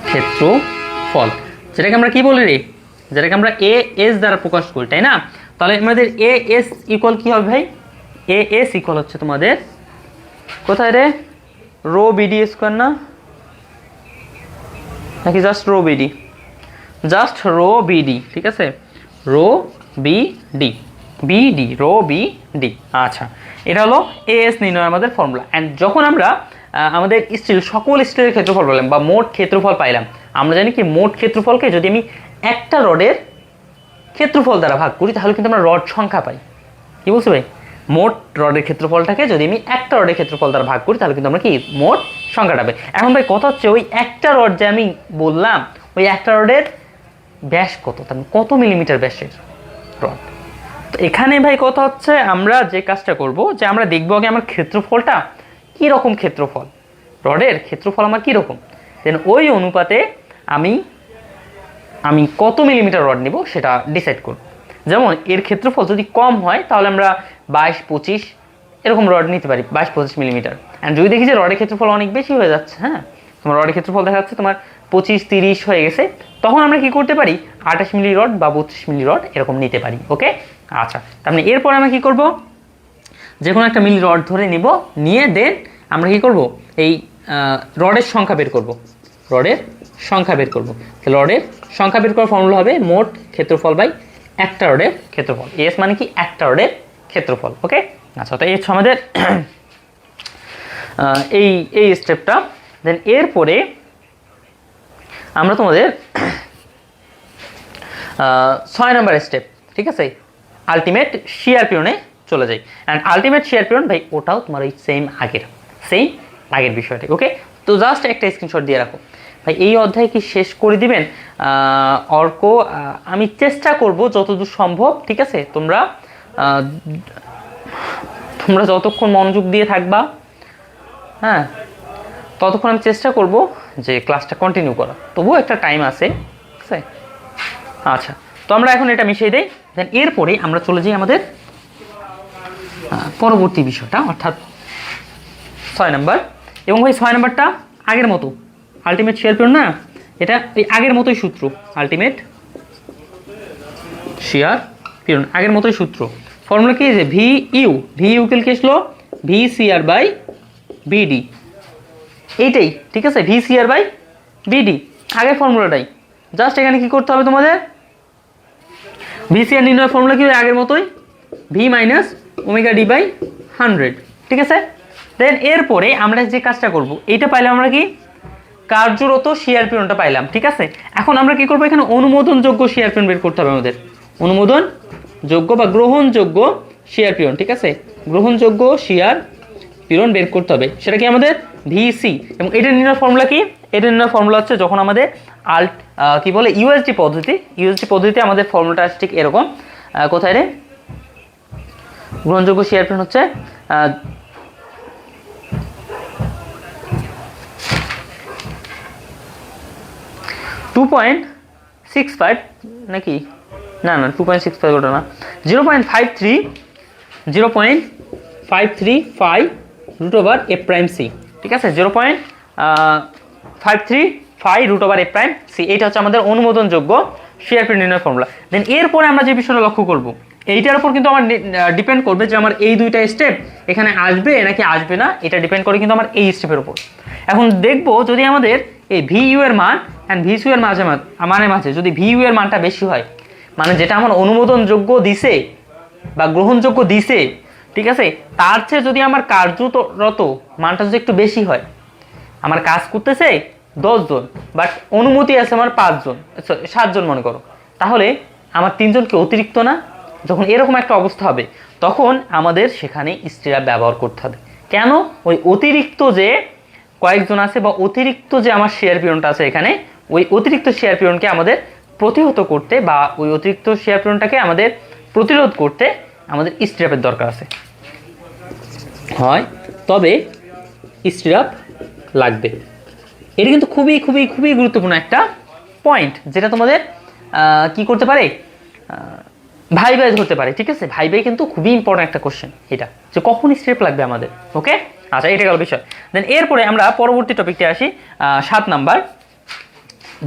ক্ষেত্রফল, যেটাকে আমরা কি বলি রে? যেটাকে আমরা এ এস দ্বারা প্রকাশ করি, তাই না? তাহলে আমাদের এ এস ইকুয়াল কি হবে ভাই? এ এস ইকুয়াল হচ্ছে তোমাদের কোথায় রে? রো বিডি স্কোয়ার না, নাকি just rho BD? Just rho BD, ঠিক আছে? Rho BD, BD, rho BD. আচ্ছা, এটা হলো এএস নির্ণয় আমাদের ফর্মুলা। অ্যান্ড যখন আমরা আমাদের স্টিল, সকল স্টিলের ক্ষেত্রফল পেলাম বা মোট ক্ষেত্রফল পাইলাম, আমরা জানি কি মোট ক্ষেত্রফলকে যদি আমি একটা রডের ক্ষেত্রফল দ্বারা ভাগ করি তাহলে কিন্তু আমরা রড সংখ্যা পাই। কি বলছি ভাই? মোট রডের ক্ষেত্রফলটাকে যদি আমি একটা রডের ক্ষেত্রফল দ্বারা ভাগ করি তাহলে কিন্তু আমরা কি মোট সংখ্যাটা পাই। এখন ভাই কথা হচ্ছে ওই একটা রড যে আমি বললাম, ওই একটা রডের ব্যাস কত, তার কত মিলিমিটার ব্যাসের রড। তো এখানে ভাই কথা হচ্ছে আমরা যে কাজটা করব, যে আমরা দেখবো আগে আমার ক্ষেত্রফলটা কি রকম, ক্ষেত্রফল রডের ক্ষেত্রফল আমার কি রকম, দেন ওই অনুপাতে আমি কত মিলিমিটার রড নিব সেটা ডিসাইড করব। যেমন এর ক্ষেত্রফল যদি কম হয় তাহলে আমরা 22-25 এরকম রড নিতে পারি, 22-25 মিলিমিটার। অ্যান্ড যদি দেখি যে রডের ক্ষেত্রফল অনেক বেশি হয়ে যাচ্ছে, হ্যাঁ, তোমার রডের ক্ষেত্রফল দেখা যাচ্ছে তোমার 25-30 হয়ে গেছে, তখন আমরা কি করতে পারি? 28 মিলি রড বা 32 মিলি রড এরকম নিতে পারি। ওকে, আচ্ছা, তার মানে এরপর আমরা কি করব? যে কোনো একটা মিলি রড ধরে নিব, নিয়ে দেন আমরা কি করব? এই রডের সংখ্যা বের করব, রডের সংখ্যা বের করব। রডের সংখ্যা বের করার ফর্মুলা হবে মোট ক্ষেত্রফল বাই একটা রডের ক্ষেত্রফল। এস মানে কি? একটা রডের ক্ষেত্রফল। ওকে, আচ্ছা, তো এই হচ্ছে আমাদের এই স্টেপটা। দেন এরপরে আমরা তোমাদের 6 নম্বর স্টেপ, ঠিক আছে, আলটিমেট শিয়ার পিরনে চলে যাই। অ্যান্ড আলটিমেট শেয়ার পিরিয়ড ভাই ওটাও তোমার ওই সেম আগের বিষয়টি। ওকে, তো জাস্ট একটা স্ক্রিনশট দিয়ে রাখো ভাই। এই অধ্যায় কি শেষ করে দিবেন অর্ক? আমি চেষ্টা করব যতদূর সম্ভব, ঠিক আছে? তোমরা যতক্ষণ মনোযোগ দিয়ে থাকবা, হ্যাঁ, ততক্ষণ আমি চেষ্টা করব যে ক্লাসটা কন্টিনিউ করা। তবুও একটা টাইম আছে, ঠিক আছে? আচ্ছা, তো আমরা এখন এটা মিশিয়ে দেই। দেন এরপরে আমরা চলে যাই আমাদের পরবর্তী বিষয়টা, অর্থাৎ 6 নাম্বার। এবং ভাই 6 নাম্বারটা আগের মতো আলটিমেট শেয়ার পিরিয়ড না, এটা এই আগের মতোই সূত্র। আলটিমেট শেয়ার পিরিয়ড আগের মতোই সূত্র। ফর্মুলা কি যে ভি ইউ কি আসলো ভি সিআর বাই বিডি, এইটাই, ঠিক আছে? ভি সিআর বাই বিডি আগের ফর্মুলাটাই। জাস্ট এখানে কি করতে হবে তোমাদের, ভি সিআর নির্ণয় ফর্মুলা কি আগের মতোই, V minus omega D by 100, ঠিক আছে? দেন এরপরে আমরা যে কাজটা করব, এইটা পাইলাম আমরা কি কার্যরত শেয়ার পিরিয়ডটা পাইলাম, ঠিক আছে? এখন আমরা কি করব, এখানে অনুমোদনযোগ্য শেয়ার পিরিয়ড বের করতে হবে আমাদের। অনুমোদনযোগ্য বা গ্রহণযোগ্য শেয়ার পিরিয়ড, ঠিক আছে? গ্রহণযোগ্য শেয়ার পিরিয়ড বের করতে হবে, সেটা কি আমাদের ভিসি। এবং এটা নির্ণয় ফর্মুলা কি, এটা নির্ণয় ফর্মুলা হচ্ছে যখন আমাদের কি বলে ইউএসডি পদ্ধতি আমাদের ফর্মুলাটা আসছে ঠিক এরকম। কোথায় রে, গ্রহণযোগ্য শেয়ার পিরিয়ড হচ্ছে 2.65 নাকি, না 2.65 ওটা না, 0.535 রুট ওভার এ প্রাইম সি, ঠিক আছে? 0.535 রুট ওভার এ প্রাইম সি, এইটা হচ্ছে আমাদের অনুমোদনযোগ্য শেয়ার পিরিয়ড নির্ণয় ফর্মুলা। দেন এরপরে আমরা যে বিষয়টা লক্ষ্য করব, এইটার উপর কিন্তু আমার ডিপেন্ড করবে যে আমার এই দুইটা স্টেপ এখানে আসবে নাকি আসবে না, এটা ডিপেন্ড করে কিন্তু আমার এই স্টেপের উপর। এখন দেখব যদি আমাদের এই ভি ইউ এর মান অ্যান্ড ভি সি এর মাঝে যদি ভি ইউ এর মানটা বেশি হয়, মানে যেটা আমার অনুমোদনযোগ্য দিছে বা গ্রহণযোগ্য দিছে, ঠিক আছে, তার চেয়ে যদি আমার কার্যরত মানটা যদি একটু বেশি হয়, আমার কাজ করতেছে 10 জন বাট অনুমতি আছে আমার 5 জন 7 জন মনে করো, তাহলে আমার 3 জনকে অতিরিক্ত না? যখন এরকম একটা অবস্থা হবে তখন আমাদের সেখানে স্টিরাপ ব্যবহার করতে হবে। কেন? ওই অতিরিক্ত যে কয়েকজন আছে বা অতিরিক্ত যে আমার শেয়ার পিরিয়ডটা আছে এখানে, ওই অতিরিক্ত শেয়ার পিরিয়ডকে আমাদের প্রতিহত করতে বা ওই অতিরিক্ত শেয়ার পিরিয়ডটাকে আমাদের প্রতিরোধ করতে আমাদের স্টিরাপের দরকার আছে, হয় তবে স্টিরাপ লাগবে। এটা কিন্তু খুবই খুবই খুবই গুরুত্বপূর্ণ একটা পয়েন্ট, যেটা তোমাদের কি করতে পারে, ভাই ধরতে পারে, ঠিক আছে? ভাই কিন্তু খুবই ইম্পর্টেন্ট একটা কোশ্চেন এটা, যে কখন স্টেপ লাগবে আমাদের। ওকে, আচ্ছা, এটা গেল বিষয়। দেন এরপরে আমরা পরবর্তী টপিকটা আসি, 7 নাম্বার,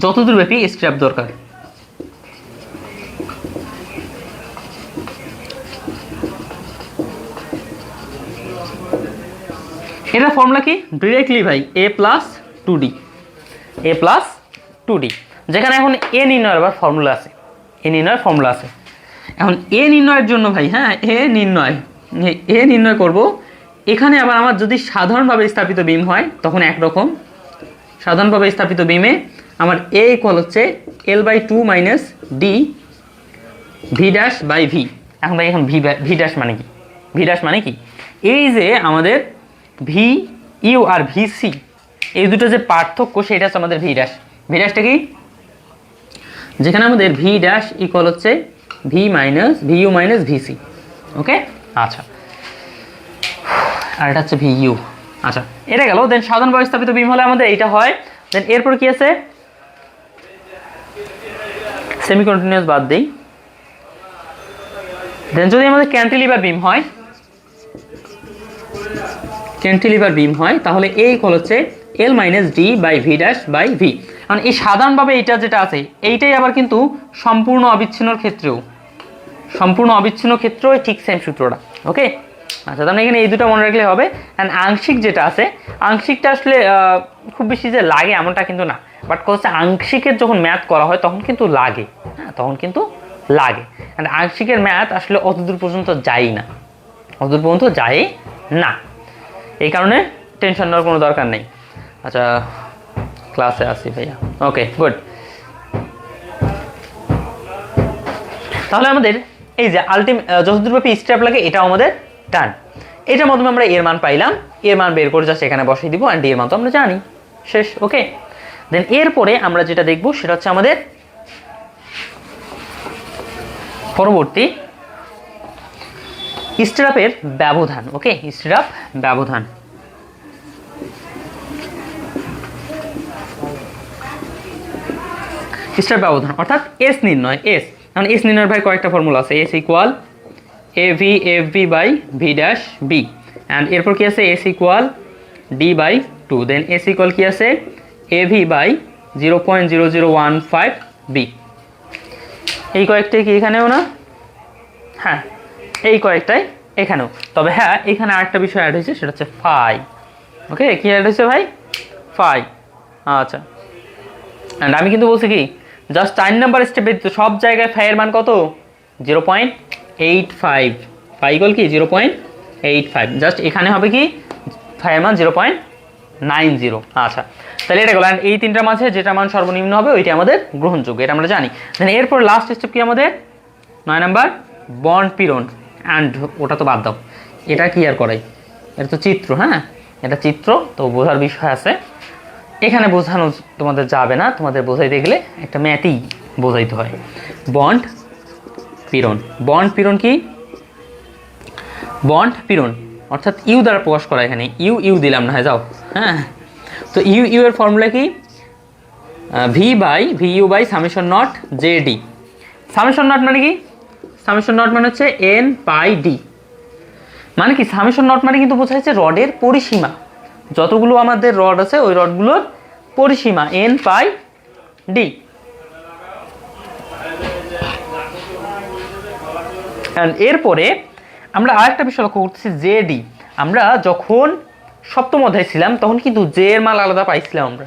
যতদূর ব্যাপী স্টেপ দরকার। এটা ফর্মুলা কি, ডিরেক্টলি ভাই a প্লাস 2d, যেখানে এখন এ নির্ণয়ের আবার ফর্মুলা আছে, এখন এ নির্ণয়ের জন্য ভাই, হ্যাঁ, এ নির্ণয় করব। এখানে আবার আমার যদি সাধারণভাবে স্থাপিত বিম হয় তখন একরকম, সাধারণভাবে স্থাপিত বিমে আমার এ ইকুয়াল হচ্ছে L/2 minus D V dash by V. এখন ভাই, এখন ভি ড্যাশ মানে কি, এই যে আমাদের ভি ইউ আর ভি সি এই দুটো যে পার্থক্য, সেটা হচ্ছে আমাদের ভি ড্যাশটা কি, যেখানে আমাদের ভি ড্যাশ ইকুয়াল হচ্ছে V U minus V C. Okay, আচ্ছা, আর এটা হচ্ছে ভি ইউ। আচ্ছা, এটা গেল। দেন সাধারণভাবে স্থাপিত বিম হলে আমাদের এইটা হয়। দেন এরপর কি আছে, সেমি কন্টিনিউয়াস বাদ দেই। দেন যদি আমাদের ক্যান্টিলিভার বিম হয় তাহলে এ ইকুয়াল হচ্ছে L minus D by V dash by V. কারণ এই সাধারণভাবে এইটা যেটা আছে, এইটাই আবার কিন্তু সম্পূর্ণ অবিচ্ছিন্ন ক্ষেত্রেও ঠিক সেম সূত্রটা। ওকে, আচ্ছা, তাহলে এখানে এই দুটো মনে রাখলে হবে। অ্যান্ড আংশিক যেটা আছে, আংশিকটা আসলে খুব বেশি যে লাগে এমনটা কিন্তু না, বাট হচ্ছে আংশিকের যখন ম্যাথ করা হয় তখন কিন্তু লাগে, হ্যাঁ, অ্যান্ড আংশিকের ম্যাথ আসলে অতদূর পর্যন্ত যায় না, এই কারণে টেনশন নেওয়ার কোনো দরকার নেই। আচ্ছা, ক্লাসে আসি ভাইয়া। ওকে, গুড। তাহলে আমাদের এই যে যতদূরব্যাপী স্টেপ লাগে এটাও আমাদের ডান। এটার মাধ্যমে আমরা এর মান পাইলাম, এর মান বের করে জাস্ট এখানে বসিয়ে দিব, অ্যান্ড এর মান তো আমরা জানি, শেষ। ওকে, দেন এরপরে আমরা যেটা দেখব সেটা হচ্ছে আমাদের পরবর্তী স্টেপের ব্যবধান। ওকে, স্টেপ ব্যবধান। স্টেপ ব্যবধান অর্থাৎ এস নির্ণয়। এস কারণ এস নির্ণয়ের ভাই কয়েকটা ফর্মুলা আছে, S equal AV F B by V dash B, and এরপর কি আছে S equal D by two, then S equal কি আছে এভি বাই 0.0015 বি। এই কয়েকটাই কি এখানেও না? হ্যাঁ, এই কয়েকটাই এখানেও। তবে হ্যাঁ, এখানে আরেকটা বিষয় অ্যাড হয়েছে, সেটা হচ্ছে ফাই। ওকে, কি অ্যাড হয়েছে ভাই? ফাই। আচ্ছা, অ্যান্ড আমি কিন্তু বলছি কি জাস্ট 4 নাম্বার স্টেপে সব জায়গায় ফাইয়ের মান কত? 0.85। ফাই ইকুয়াল কি 0.85। জাস্ট এখানে হবে কি ফাইয়ের মান 0.90। আচ্ছা, তাহলে এটা গেল। এই তিনটার মাঝে যেটা মান সর্বনিম্ন হবে ওইটা আমাদের গ্রহণযোগ্য, এটা আমরা জানি। দেন এরপর লাস্ট স্টেপ কি আমাদের 9 নাম্বার বন্ড পীড়ন। অ্যান্ড ওটা তো বাদ দাও, এটা কি আর করাই, এটা তো চিত্র। হ্যাঁ, এটা চিত্র, তো বোঝার বিষয় আছে, এখানে বোঝানো তোমাদের যাবে না, তোমাদের বোঝাইতে গেলে একটা ম্যাথই বোঝাইতে হয়। বন্ড পীড়ন। বন্ড পীড়ন কি? বন্ড পীড়ন অর্থাৎ ইউ দ্বারা প্রকাশ করা। এখানে ইউ ইউ দিলাম না, হ্যাঁ যাও। হ্যাঁ, তো ইউ ইউ এর ফর্মুলা কি? V by V u by summation naught J D. Summation naught মানে কি? সামেশন নট মানে হচ্ছে এন পাই ডি। মানে কি সামেশন নট মানে কিন্তু বোঝা যাচ্ছে রডের পরিসীমা, যতগুলো আমাদের রড আছে ওই রডগুলোর পরিসীমা এন পাই ডি। এরপরে আমরা আরেকটা বিষয় লক্ষ্য করতেছি, জে ডি। আমরা যখন সপ্তম অধ্যায় ছিলাম তখন কিন্তু জে এর মান আলাদা পাইছিলাম আমরা,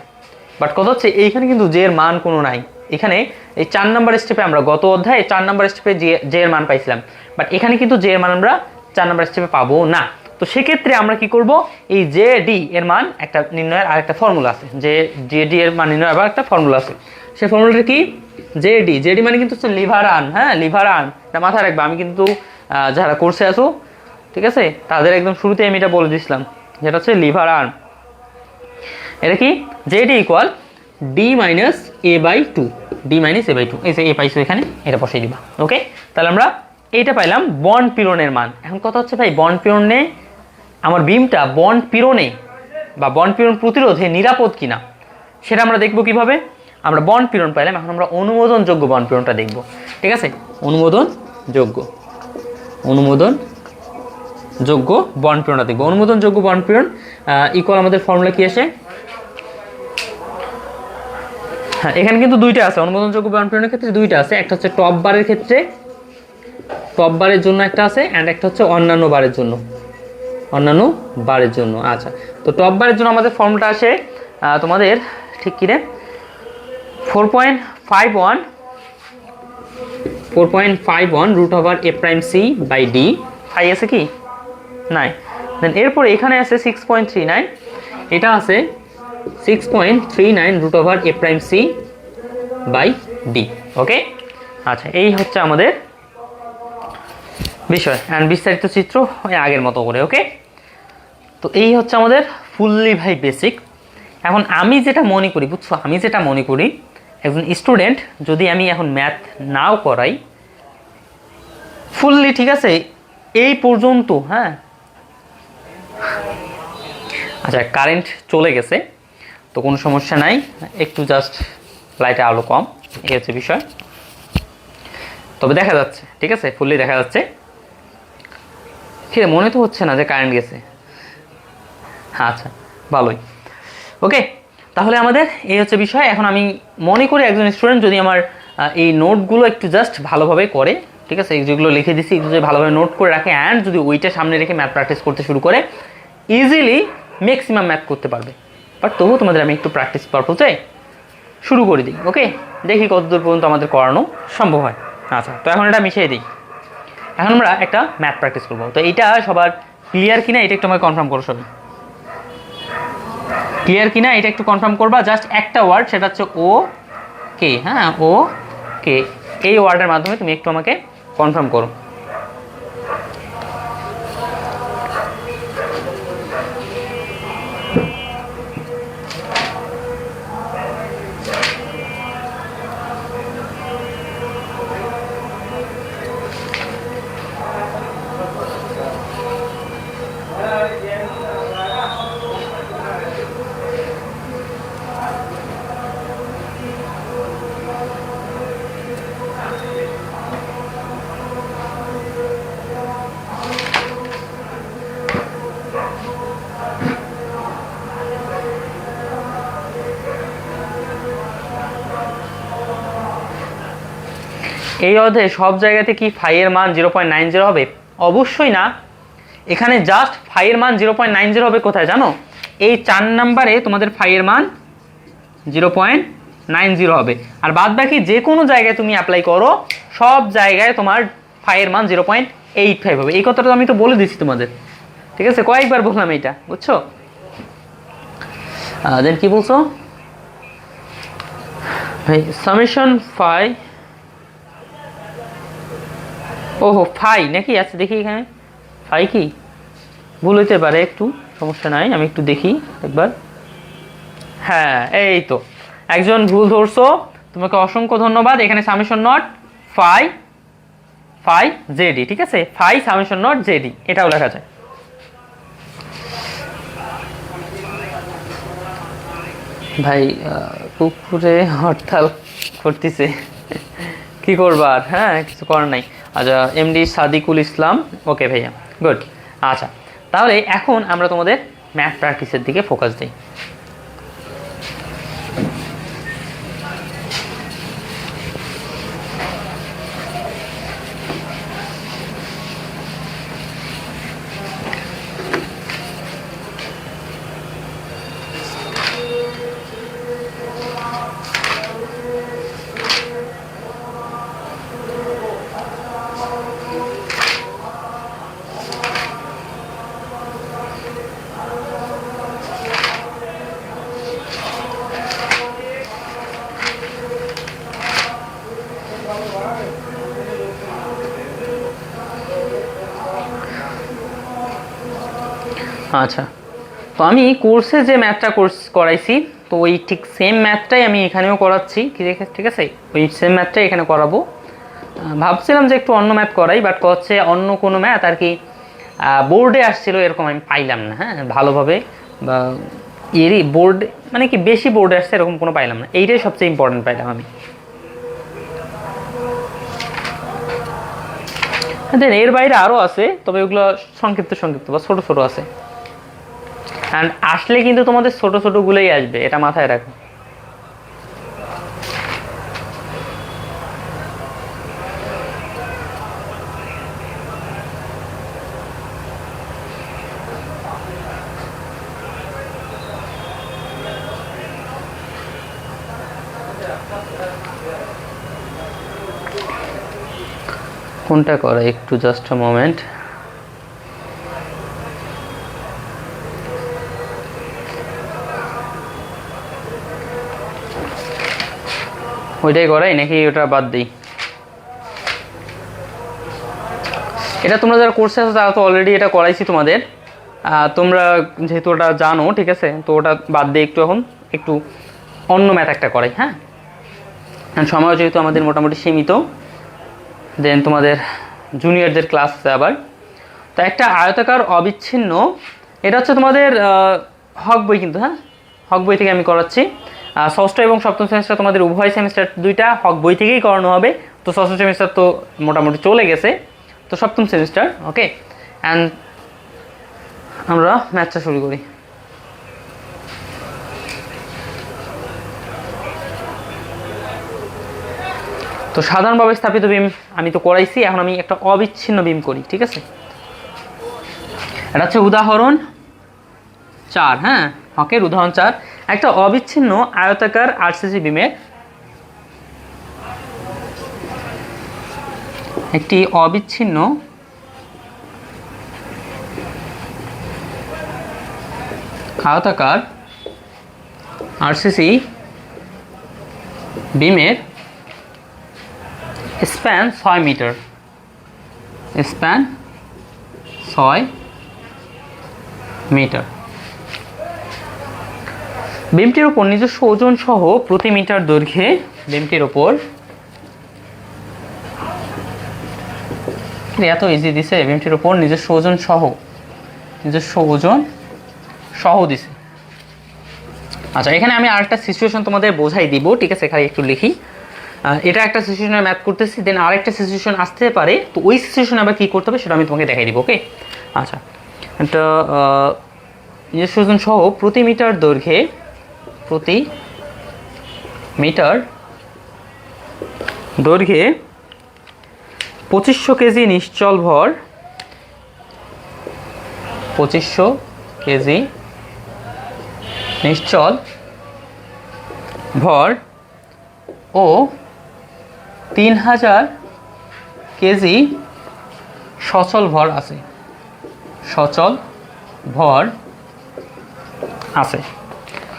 বাট কথা হচ্ছে এইখানে কিন্তু জে এর মান কোনো নাই। এখানে এই 4 নাম্বার স্টেপে আমরা গত অধ্যায়ে 4 নাম্বার স্টেপে জে এর মান পাইছিলাম, বাট এখানে কিন্তু জে এর মান আমরা 4 নাম্বার স্টেপে পাবো না। তো সেক্ষেত্রে আমরা কি করব, এই জে ডি এর মান একটা নির্ণয়ের আরেকটা ফর্মুলা আছে, জে ডি এর মান নির্ণয়ের আবার একটা ফর্মুলা আছে। সেই ফর্মুলাটা কি? জে ডি মানে কিন্তু হচ্ছে লিভার আর্ন। হ্যাঁ, লিভার আর্ন, এটা মাথায় রাখবা। আমি কিন্তু যারা কোর্সে আছো, ঠিক আছে, তাদের একদম শুরুতে আমি এটা বলে দিয়েছিলাম, যেটা হচ্ছে লিভার আর্ন। এটা কি? J D equal D minus a by two. D minus a by two, এই যে এ পাইছো এখানে, এটা বসিয়ে দিবা। ওকে, তাহলে আমরা এইটা পাইলাম বন্ড পীড়নের মান। এখন কথা হচ্ছে ভাই, বন্ড পীড়নে আমার বিমটা বন্ড পীড়নে বা বন্ড পীড়ন প্রতিরোধে নিরাপদ কিনা সেটা আমরা দেখবো কিভাবে। আমরা বন্ড পীড়ন পাইলাম, এখন আমরা অনুমোদনযোগ্য বন্ড পীড়নটা দেখবো। ঠিক আছে, অনুমোদনযোগ্য বন্ড পীড়নটা দেখবো। অনুমোদনযোগ্য বন্ড পীড়ন ইকুয়াল আমাদের ফর্মুলা কি আসে? হ্যাঁ, এখানে কিন্তু দুইটা আছে। অনুমোদনযোগ্য বন্ড পীড়নের ক্ষেত্রে দুইটা আছে, একটা হচ্ছে টপ বারের ক্ষেত্রে, টপ বারের জন্য একটা আছে, অ্যান্ড একটা হচ্ছে অন্যান্য বারের জন্য। আচ্ছা, তো টপ বারের জন্য আমাদের ফর্মুলাটা আসে তোমাদের ঠিক কি রে 4.51 root over A prime C by D. Phi আছে কি? নাই। দেন এরপরে এখানে আছে 6.39, এটা আছে 6.39 root over A prime C by D. Okay, আচ্ছা, এই হচ্ছে আমাদের বিষয়, অ্যান্ড বিস্তারিত চিত্র আগের মতো করে। ওকে, তো এই হচ্ছে আমাদের ফুললি ভাই বেসিক। এখন আমি যেটা মনে করি, বুঝছো, আমি যেটা মনে করি একজন স্টুডেন্ট যদি আমি এখন ম্যাথ নাও করাই ফুললি, ঠিক আছে, এই পর্যন্ত। হ্যাঁ, আচ্ছা, কারেন্ট চলে গেছে তো কোনো সমস্যা নাই, একটু জাস্ট লাইটে আলো কম, এই হচ্ছে বিষয়। তবে দেখা যাচ্ছে, ঠিক আছে, ফুললি দেখা যাচ্ছে। ঠিক আছে, মনে তো হচ্ছে না যে কারেন্ট গেছে। আচ্ছা, ভালোই। ওকে, তাহলে আমাদের এই হচ্ছে বিষয়। এখন আমি মনে করি একজন স্টুডেন্ট যদি আমার এই নোটগুলো একটু জাস্ট ভালোভাবে করে, ঠিক আছে, যেগুলো লিখে দিচ্ছি একটু যদি ভালোভাবে নোট করে রাখে, অ্যান্ড যদি ওইটা সামনে রেখে ম্যাথ প্র্যাকটিস করতে শুরু করে, ইজিলি ম্যাক্সিমাম ম্যাথ করতে পারবে। বাট তবুও তোমাদের আমি একটু প্র্যাকটিস পারপোজে শুরু করে দিই। ওকে, দেখি কতদূর পর্যন্ত আমাদের করানো সম্ভব হয়। আচ্ছা, তো এখন এটা মিশিয়ে দিই। এখন আমরা একটা ম্যাথ প্র্যাকটিস করবো। তো এইটা সবার ক্লিয়ার কিনা এটা একটু আমাকে কনফার্ম করো। সবাই ক্লিয়ার কিনা এটা একটু কনফার্ম করবা। জাস্ট একটা ওয়ার্ড, সেটা হচ্ছে ও কে। হ্যাঁ, ও কে, এই ওয়ার্ডের মাধ্যমে তুমি একটু আমাকে কনফার্ম করো। এই অধ্যায়ে সব জায়গাতে কি ফাই এর মান 0.90 হবে? অবশ্যই না। এখানে জাস্ট ফাই এর মান 0.90 হবে কোথায় জানো? এই 4 নম্বরে তোমাদের ফাই এর মান 0.90 হবে। আর বাদ বাকি যে কোনো জায়গায় তুমি অ্যাপ্লাই করো সব জায়গায় তোমার ফাই এর মান 0.85 হবে। এই কথাটা আমি তো বলে দিচ্ছি তোমাদের, ঠিক আছে? কয়েকবার বললাম এইটা, বুঝছো? দেন কি বলছো ভাই? সামেশন ফাই, ওহো ফাই নাকি? আচ্ছা দেখি এখানে ফাই কি ভুল হইতে পারে, একটু সমস্যা নাই, আমি একটু দেখি একবার। হ্যাঁ এই তো একজন ভুল ধরছো, তোমাকে অসংখ্য ধন্যবাদ। এখানে summation naught phi phi JD, ঠিক আছে? ফাই সামেশন নট জেডি এটাও লেখা যায়। ভাই পুকুরে হরতাল করতেছে, কি করবার? হ্যাঁ কিছু করার নাই। আচ্ছা এমডি সাদিকুল ইসলাম, ওকে ভাইয়া, গুড। আচ্ছা তাহলে এখন আমরা তোমাদের ম্যাথ প্র্যাকটিসের দিকে ফোকাস দিই। আচ্ছা তো আমি কোর্সে যে ম্যাথটা করাইছি তো ওই ঠিক সেম ম্যাথটাই আমি এখানেও করাচ্ছি, ঠিক আছে? ওই সেম ম্যাথটাই এখানে করাবো। ভাবছিলাম যে একটু অন্য ম্যাথ করাই, বাট হচ্ছে অন্য কোনো ম্যাথ আর কি বোর্ডে আসছিল এরকম আমি পাইলাম না। হ্যাঁ ভালোভাবে বা এরই বোর্ড মানে কি বেশি বোর্ডে আসছে এরকম কোনো পাইলাম না, এইটাই সবচেয়ে ইম্পর্টেন্ট পাইলাম আমি। দেন এর বাইরে আরও আছে, তবে ওগুলো সংক্ষিপ্ত সংক্ষিপ্ত বা ছোটো ছোটো আছে। অ্যান্ড আসলে কিন্তু তোমাদের ছোটো ছোটোগুলোই আসবে, এটা মাথায় রাখো। কোনটা করা একটু জাস্ট আ মোমেন্ট। ওইটাই করাই নাকি ওটা বাদ দিই? এটা তোমরা যারা কোর্সে আছো তারা তো অলরেডি এটা করাইছি তোমাদের, তোমরা যেহেতু ওটা জানো, ঠিক আছে? তো ওটা বাদ দিয়ে একটু এখন একটু অন্য ম্যাথ একটা করাই। হ্যাঁ সময় যেহেতু আমাদের মোটামুটি সীমিত, দেন তোমাদের জুনিয়রদের ক্লাস আছে আবার। তো একটা আয়তাকার অবিচ্ছিন্ন, এটা হচ্ছে তোমাদের হক বই কিন্তু, হ্যাঁ হক বই থেকে আমি করাচ্ছি। ষষ্ঠ এবং সপ্তম সেমিস্টার তোমাদের উভয় সেমিস্টার দুইটা হক বই থেকেই করানো হবে। তো ষষ্ঠ সেমিস্টার তো মোটামুটি চলে গেছে, তো সপ্তম সেমিস্টার ওকে। অ্যান্ড আমরা ম্যাথটা শুরু করি। তো সাধারণভাবে স্থাপিত বিম আমি তো করাইছি, এখন আমি একটা অবিচ্ছিন্ন বিম করি, ঠিক আছে? এটা হচ্ছে উদাহরণ 4। হ্যাঁ হকের উদাহরণ 4, একটা অবিচ্ছিন্ন আয়তাকার আরসিসি বিমের একটি অবিচ্ছিন্ন আয়তাকার আরসিসি বিমের স্প্যান 6 মিটার। Span 6 metre. বিমটির উপর নিজস্ব ওজন সহ প্রতি মিটার দৈর্ঘ্যে বিমটির ওপর এত ইজি দিছে, বিমটির উপর নিজস্ব ওজন সহ দিছে। আচ্ছা, এখানে আমি আরেকটা সিচুয়েশন তোমাদের বোঝাই দিব, ঠিক আছে? এখানে একটু লিখি, এটা একটা সিচুয়েশনে ম্যাথ করতেছি, দেন আরেকটা সিচুয়েশন আসতে পারে, তো ওই সিচুয়েশনে আবার কী করতে হবে সেটা আমি তোমাকে দেখাই দিব। ওকে, আচ্ছা, এটা নিজস্ব ওজন সহ প্রতি মিটার দৈর্ঘ্যে 2500 কেজি নিশ্চল ভর, 2500 কেজি নিশ্চল ভর ও 3000 কেজি সচল ভর আছে,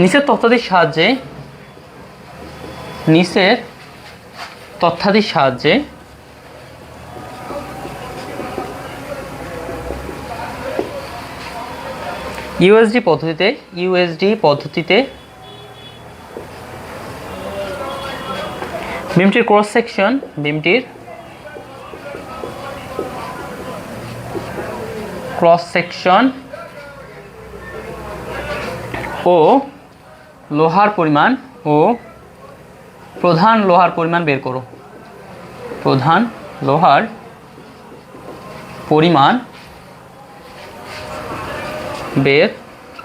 নিচের তথ্যাদির সাহায্যে ইউএসডি পদ্ধতিতে বিমটির ক্রস সেকশন ও লোহার পরিমাণ ও প্রধান লোহার পরিমাণ বের করো। প্রধান লোহার পরিমাণ বের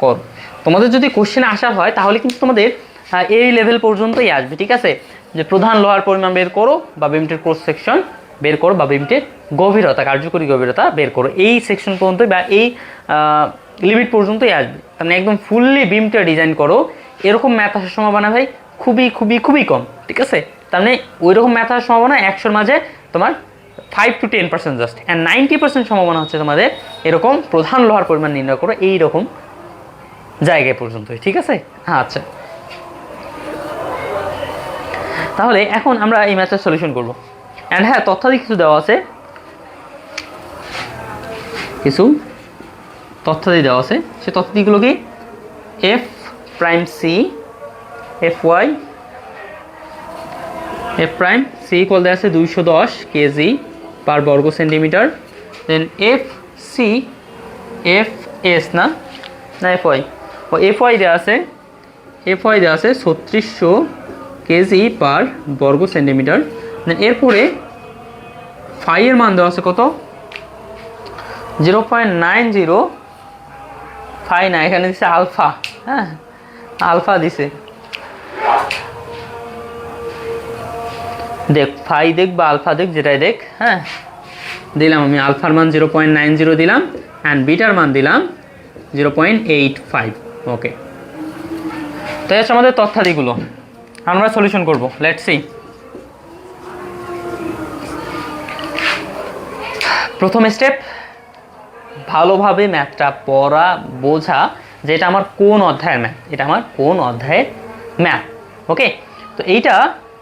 করো। তোমাদের যদি কোশ্চেনে আসা হয় তাহলে কিন্তু তোমাদের এই লেভেল পর্যন্তই আসবে, ঠিক আছে? যে প্রধান লোহার পরিমাণ বের করো বা বিমটির ক্রস সেকশন বের করো বা বিমটির গভীরতা, কার্যকরী গভীরতা বের করো, এই সেকশন পর্যন্ত বা এই লিমিট পর্যন্তই আসবে। তার মানে একদম ফুললি বিমটা ডিজাইন করো, এরকম ম্যাথ আসার সম্ভাবনা ভাই খুবই কম, ঠিক আছে? তার মানে ওই রকম ম্যাথ আসার সম্ভাবনা 100-র মাঝে তোমার 5 to 10% জাস্ট, অ্যান্ড 90% সম্ভাবনা হচ্ছে তোমাদের এরকম প্রধান লোহার পরিমাণ নির্ণয় করো এইরকম জায়গায় পর্যন্তই, ঠিক আছে? আচ্ছা, তাহলে এখন আমরা এই ম্যাথের সলিউশন করব। অ্যান্ড হ্যাঁ, তথ্যাদি কিছু দেওয়া আছে, সে তথ্যাদিগুলো কি? এফ প্রাইম সি ইকুয়াল দেওয়া আছে 210 কেজি পার বর্গ সেন্টিমিটার। দেন এফ এস না এফ ওয়াই দেওয়া আছে 3600 কেজি পার বর্গ সেন্টিমিটার। দেন এরপরে ফাই এর মান দেওয়া আছে কত? 0.90 ফাই না, এখানে দিছে আলফা। হ্যাঁ, আলফা দিছে, দেখ ফাই দেখ বা আলফা দেখ, যেটাই দেখ। হ্যাঁ, দিলাম আমি আলফার মান 0.90 দিলাম, অ্যান্ড বিটার মান দিলাম 0.85। ওকে, তো হচ্ছে আমাদের তথ্যাদিগুলো, আমরা সলিউশন করব। Let's see. প্রথম স্টেপ, ভালোভাবে ম্যাথটা পড়া, বোঝা যে এটা আমার কোন অধ্যায়ের ম্যাথ, ওকে? তো এইটা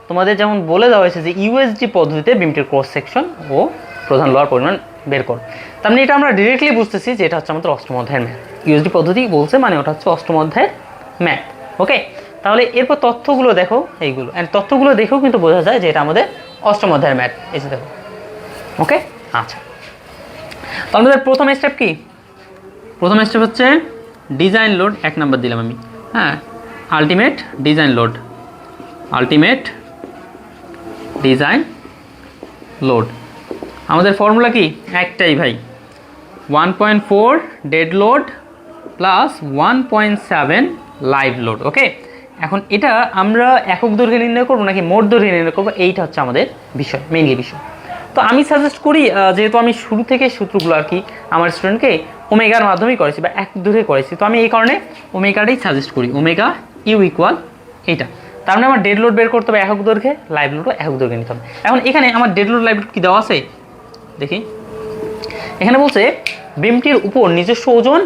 তোমাদের যেমন বলে দেওয়া হয়েছে যে ইউএসডি পদ্ধতিতে বিমটির ক্রস সেকশন ও প্রধান লোহার পরিমাণ বের করো। তার মানে এটা আমরা ডিরেক্টলি বুঝতেছি যে এটা হচ্ছে আমাদের অষ্টম অধ্যায়ের ম্যাথ। ইউএসডি পদ্ধতি বলছে মানে ওটা হচ্ছে অষ্টম অধ্যায়ের ম্যাথ, ওকে? তাহলে এরপর তথ্যগুলো দেখো, এইগুলো, অ্যান্ড তথ্যগুলো দেখেও কিন্তু বোঝা যায় যে এটা আমাদের অষ্টম অধ্যায়ের ম্যাথ। এই যে দেখো, ওকে? আচ্ছা, তো আমাদের প্রথম স্টেপ কি? প্রথম স্টেপ হচ্ছে ডিজাইন লোড, 1 নাম্বার দিলাম আমি। হ্যাঁ, আলটিমেট ডিজাইন লোড। আমাদের ফর্মুলা কি? একটাই ভাই, 1.4 dead load plus 1.7 live load, okay? এখন এটা আমরা একক দৈর্ঘ্যে নির্ণয় করবো নাকি মোট দৈর্ঘ্যে নির্ণয় করবো, এইটা হচ্ছে আমাদের বিষয়, মেইনলি বিষয়। তো আমি সাজেস্ট করি, যেহেতু আমি শুরু থেকে সূত্রগুলো আর কি আমার স্টুডেন্টকে ওমেগার মাধ্যমেই করেছি বা এক দূরে করেছি, তো আমি এই কারণে ওমেগাটাই সাজেস্ট করি, ওমেগা ইউ ইকুয়াল এইটা। তার মানে আমার ডেড লোড বের করতে হবে একক দৈর্ঘ্যে, লাইভ লোডও একক দৈর্ঘ্যে নিতে হবে। এখন এখানে আমার ডেড লোড লাইভ লোড কী দেওয়া আছে দেখি। এখানে বলছে বিমটির উপর নিজস্ব ওজন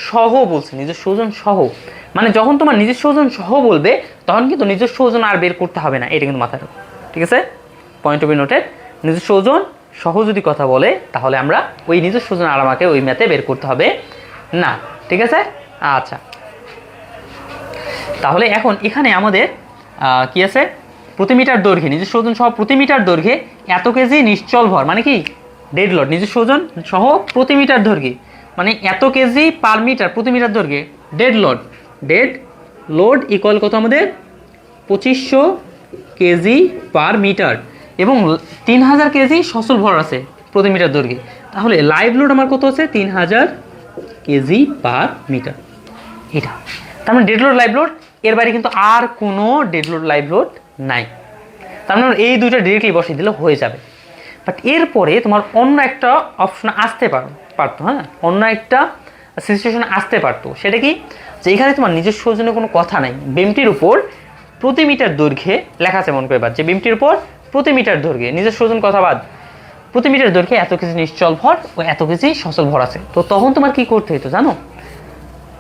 সহ বলছে, নিজস্ব ওজন সহ, মানে যখন তোমার নিজস্ব ওজন সহ বলবে তখন কিন্তু নিজস্ব ওজন আর বের করতে হবে না, এটা কিন্তু মাথায় রাখো, ঠিক আছে? পয়েন্ট টু বি নোটেড, নিজস্ব ওজন সহ যদি কথা বলে তাহলে আমরা ওই নিজস্ব ওজন আর আমাকে ওই ম্যাথে বের করতে হবে না। ঠিক আছে? আচ্ছা, তাহলে এখন এখানে আমাদের কি আছে, প্রতি মিটার দৈর্ঘ্যে নিজস্ব ওজন সহ প্রতি মিটার দৈর্ঘ্যে এত কেজি নিশ্চল ভর, মানে কি ডেড লোড, নিজস্ব ওজন সহ প্রতি মিটার দৈর্ঘ্যে মানে এত কেজি পার মিটার প্রতি মিটার দৈর্ঘ্যে ডেড লোড ইকুয়াল কত আমাদের 2500 কেজি পার মিটার, এবং 3000 কেজি সচল ভর আছে প্রতি মিটার দৈর্ঘ্যে। তাহলে লাইভ লোড আমার কত আছে 3000 কেজি পার মিটার। এটা তার মানে ডেড লোড লাইভ লোড, এর বাইরে কিন্তু আর কোনো ডেড লোড লাইভ লোড নাই। তার মানে এই দুইটা ডিরেক্টলি বসিয়ে দিলে হয়ে যাবে। বাট এরপরে তোমার অন্য একটা অপশন আসতে পারতো, হ্যাঁ, অন্য একটা সিচুয়েশন আসতে পারতো। সেটা কি, যে এখানে তোমার নিজস্ব ওজনের কোনো কথা নাই, বিমটির উপর প্রতি মিটার দৈর্ঘ্যে লেখা আছে, মনে করে বাদ, যে বিমটির উপর প্রতি মিটার দৈর্ঘ্যে নিজস্ব ওজন কথা বাদ, প্রতি মিটার দৈর্ঘ্যে এত কেজি নিশ্চল ভর ও এত কেজি সচল ভর আছে। তো তখন তোমার কি করতে হতো জানো,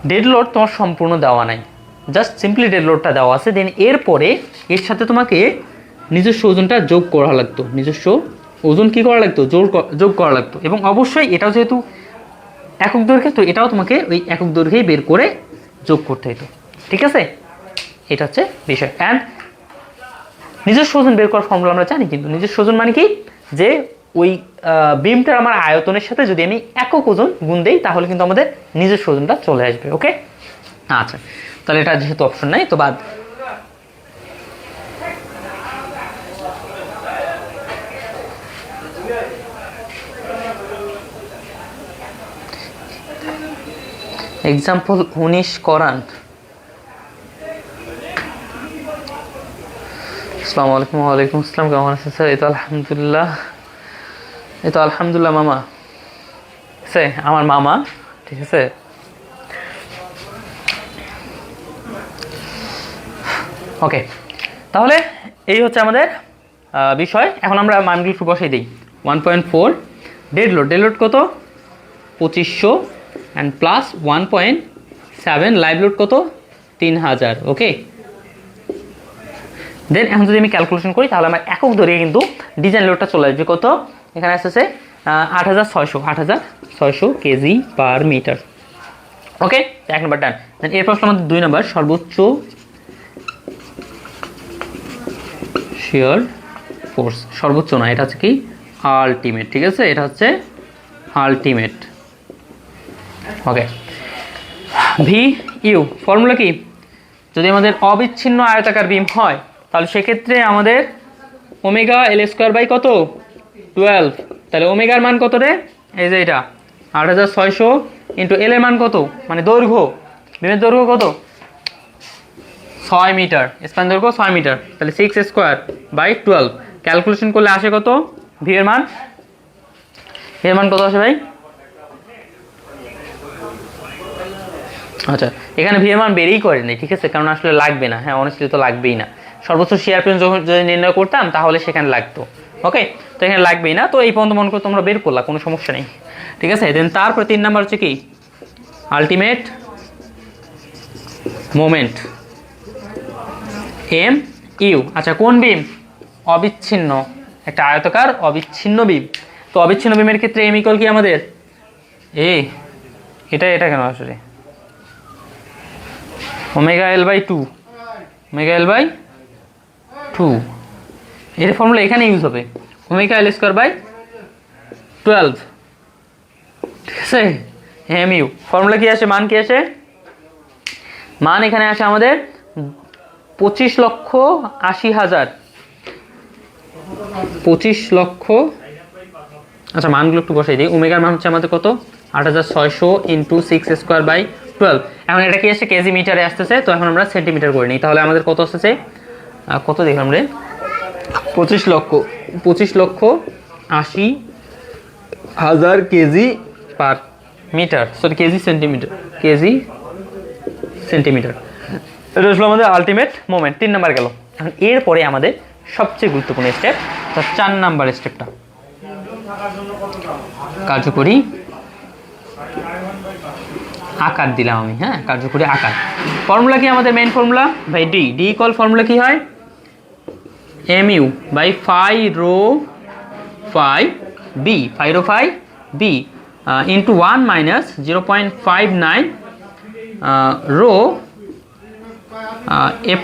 ডেড লোড তোমার সম্পূর্ণ দেওয়া নাই, জাস্ট সিম্পলি ডেড লোডটা দেওয়া আছে, দেন এরপরে এর সাথে তোমাকে নিজস্ব ওজনটা যোগ করা লাগতো, নিজস্ব ওজন কি করা লাগতো, যোগ করা লাগতো। এবং অবশ্যই এটাও যেহেতু একক দৈর্ঘ্যে, তো এটাও তোমাকে ওই একক দৈর্ঘ্যেই বের করে যোগ করতে হতো। ঠিক আছে, এটা হচ্ছে বিষয়। অ্যান্ড নিজস্ব ওজন বের করার ফর্মুলা আমরা জানি, কিন্তু নিজস্ব ওজন মানে কি, যে ওই বিমটার আমার আয়তনের সাথে যদি আমি একক ওজন গুণ দেই তাহলে কিন্তু আমাদের নিজস্ব ওজনটা চলে আসবে। ওকে, আচ্ছা, তাহলে এটা যেহেতু অপশন নাই তো বাদ। এক্সাম্পল 19 করান। আসসালামু আলাইকুম। ওয়ালাইকুম আসসালাম, কেমন আছেন স্যার? এই তো আলহামদুলিল্লাহ মামা, সে আমার মামা, ঠিক আছে। ওকে, তাহলে এই হচ্ছে আমাদের বিষয়। এখন আমরা মানগুলো একটু বসাই দিই। 1.4 ডেড লোড কত 2500 অ্যান্ড প্লাস 1.7 লাইভ লোড কত 3000। ওকে, দেন এখন যদি আমি ক্যালকুলেশন করি তাহলে আমার একক দৈর্ঘ্যে কিন্তু ডিজাইন লোডটা চলে আসবে কত, এখানে আসতেছে 8600 কেজি পার মিটার। ওকে, 1 নম্বর ডান। দেন এরপর আমাদের 2 নম্বর, সর্বোচ্চ শিয়ার ফোর্স, সর্বোচ্চ না, এটা হচ্ছে কি আলটিমেট। ঠিক আছে, এটা হচ্ছে ultimate. Okay, V u formula কি, যদি আমাদের অবিচ্ছিন্ন আয়তাকার বিম হয় তাহলে সেক্ষেত্রে আমাদের ওমেগা এল স্কোয়ার বাই কত 12, তাহলে ওমেগার মান কত রে, এই যে এটা 8600 ইন্টু এল এর মান কত, মানে দৈর্ঘ্য, বিমের দৈর্ঘ্য কত 6 মিটার, স্প্যান দৈর্ঘ্য 6 মিটার, তাহলে 6 স্কোয়ার বাই 12 ক্যালকুলেশন করলে আসে কত, ভি এর মান কত আসে ভাই? আচ্ছা, এখানে ভি এর মান বেরেই করে নেই, ঠিক আছে, কারণ আসলে লাগবে না। হ্যাঁ, অনেস্টলি তো লাগবেই না, সর্বোচ্চ শেয়ার প্রেস যদি নির্ণয় করতাম তাহলে সেখানে লাগতো। ওকে, তো এখানে লাগবেই না, তো এই পর্যন্ত মনে করো তোমরা বের করলা, কোনো সমস্যা নেই। ঠিক আছে, দেন তারপর 3 নাম্বার হচ্ছে কি আলটিমেট মোমেন্ট এম ইউ। আচ্ছা, কোন বিম? অবিচ্ছিন্ন, একটা আয়তাকার অবিচ্ছিন্ন বিম। তো অবিচ্ছিন্ন বিমের ক্ষেত্রে এম ইকুয়াল কি আমাদের এটা কেন আসলে omega L by 2, omega L by 2, এর ফর্মুলা এখানে ইউজ হবে, ওমেগা এল স্কোয়ার বাই 12। ঠিক আছে, এম ইউ ফর্মুলা কি আসে, মান কি আসে, মান এখানে আসে আমাদের 25,80,000, 25,00,000। আচ্ছা, মানগুলো একটু বসাই দিই। ওমেগার মান হচ্ছে আমাদের কত 8600 ইন্টু 6 স্কোয়ার বাই 12। এখন এটা কি আসছে কেজি মিটারে আসতেছে, তো এখন আমরা সেন্টিমিটার করে নিই। তাহলে আমাদের কত আসতেছে, কত দেখলাম রে, 25,80,000 kg per metre, sorry kg centimetre. এটা হলো আমাদের আলটিমেট মোমেন্ট। 3 নাম্বার গেল। এখন এরপরে আমাদের সবচেয়ে গুরুত্বপূর্ণ স্টেপ, 4 নাম্বার স্টেপটা কার্যকরী আকার দিলাম আমি। হ্যাঁ, কার্যকরী আকার ফর্মুলা কি আমাদের, main formula by D equal formula কি হয়, M you by phi rho phi B 505 B into 1 minus 0.59 rho F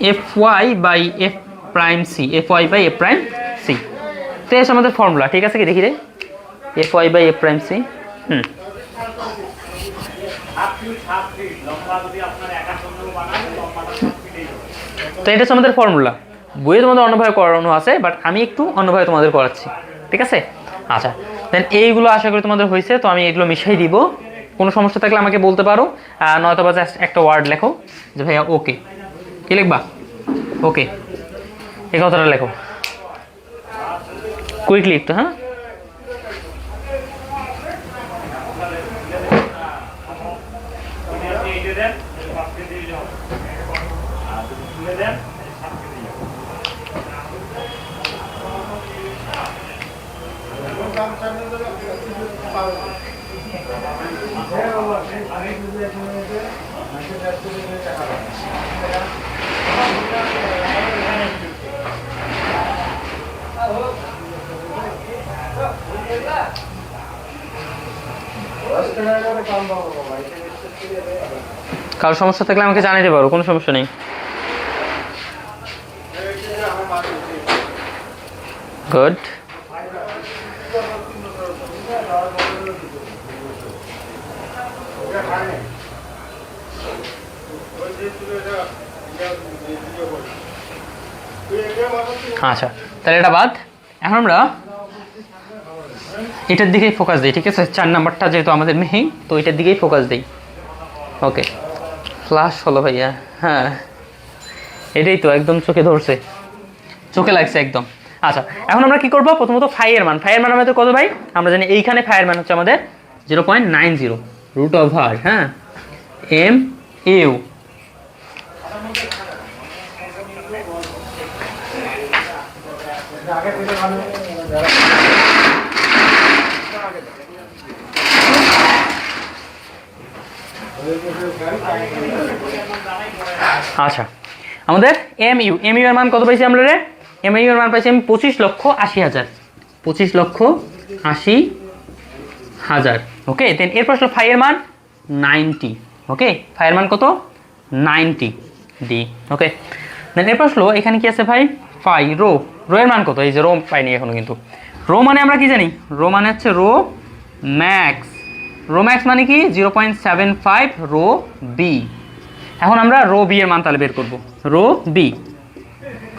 F Y by F prime C, F Y by F prime C. তো এসে আমাদের formula, ঠিক আছে কি দেখি রে, F Y by F prime C. তো এটা হচ্ছে আমাদের ফর্মুলা। বইয়ে তোমাদের অন্যভাবে করানো আছে, বাট আমি একটু অন্যভাবে তোমাদের করাচ্ছি, ঠিক আছে। আচ্ছা, দেন এইগুলো আশা করি তোমাদের হয়েছে। তো আমি এগুলো মিশাই দিব, কোনো সমস্যা থাকলে আমাকে বলতে পারো, নয়তো বা জাস্ট একটা ওয়ার্ড লেখো যে ভাইয়া ওকে। কি লিখবা? ওকে, এই কথাটা লেখো কুইকলি একটু। হ্যাঁ, কারো সমস্যা থাকলে আমাকে জানাতে পারো, কোনো সমস্যা নেই। গুড। আচ্ছা, তাহলে এটা বাদ। এখন আমরা এটার দিকেই ফোকাস দিই, ঠিক আছে। 4 নাম্বারটা যেহেতু আমাদের মেইন, তো এটার দিকেই ফোকাস দিই। ওকে, ফ্লাশ হলো ভাইয়া। হ্যাঁ, এটাই তো একদম চোখে ধরছে, চোখে লাগছে একদম। আচ্ছা, এখন আমরা কি করবো? প্রথমত ফাইয়ের মান, ফাইয়ের মান আমাদের কত ভাই? আমরা জানি এইখানে ফাইয়ের মান হচ্ছে আমাদের 0.90 রুট ওভার, হ্যাঁ, এম ইউ। আচ্ছা, আমাদের এম ইউ, এম ইউ এর মান কত পাইছি আমরা রে? এম ইউ এর মান পাইছি আমি 25,80,000, 25,80,000। ওকে, দেন এরপর আসলে ফাই এর মান 90। ওকে, ফাই এর মান কত? 90 ডি। ওকে, দেন এরপর আসলো এখানে কি আছে ভাই? ফাই রো, রো এর মান কত? এই যে রো পাইনি এখনো, কিন্তু রো মানে আমরা কি জানি? রো মানে হচ্ছে রো ম্যাক্স। রো ম্যাক্স মানে কি? 0.75 রো বি। এখন আমরা রো বি এর মান তাহলে বের করবো। Rho B,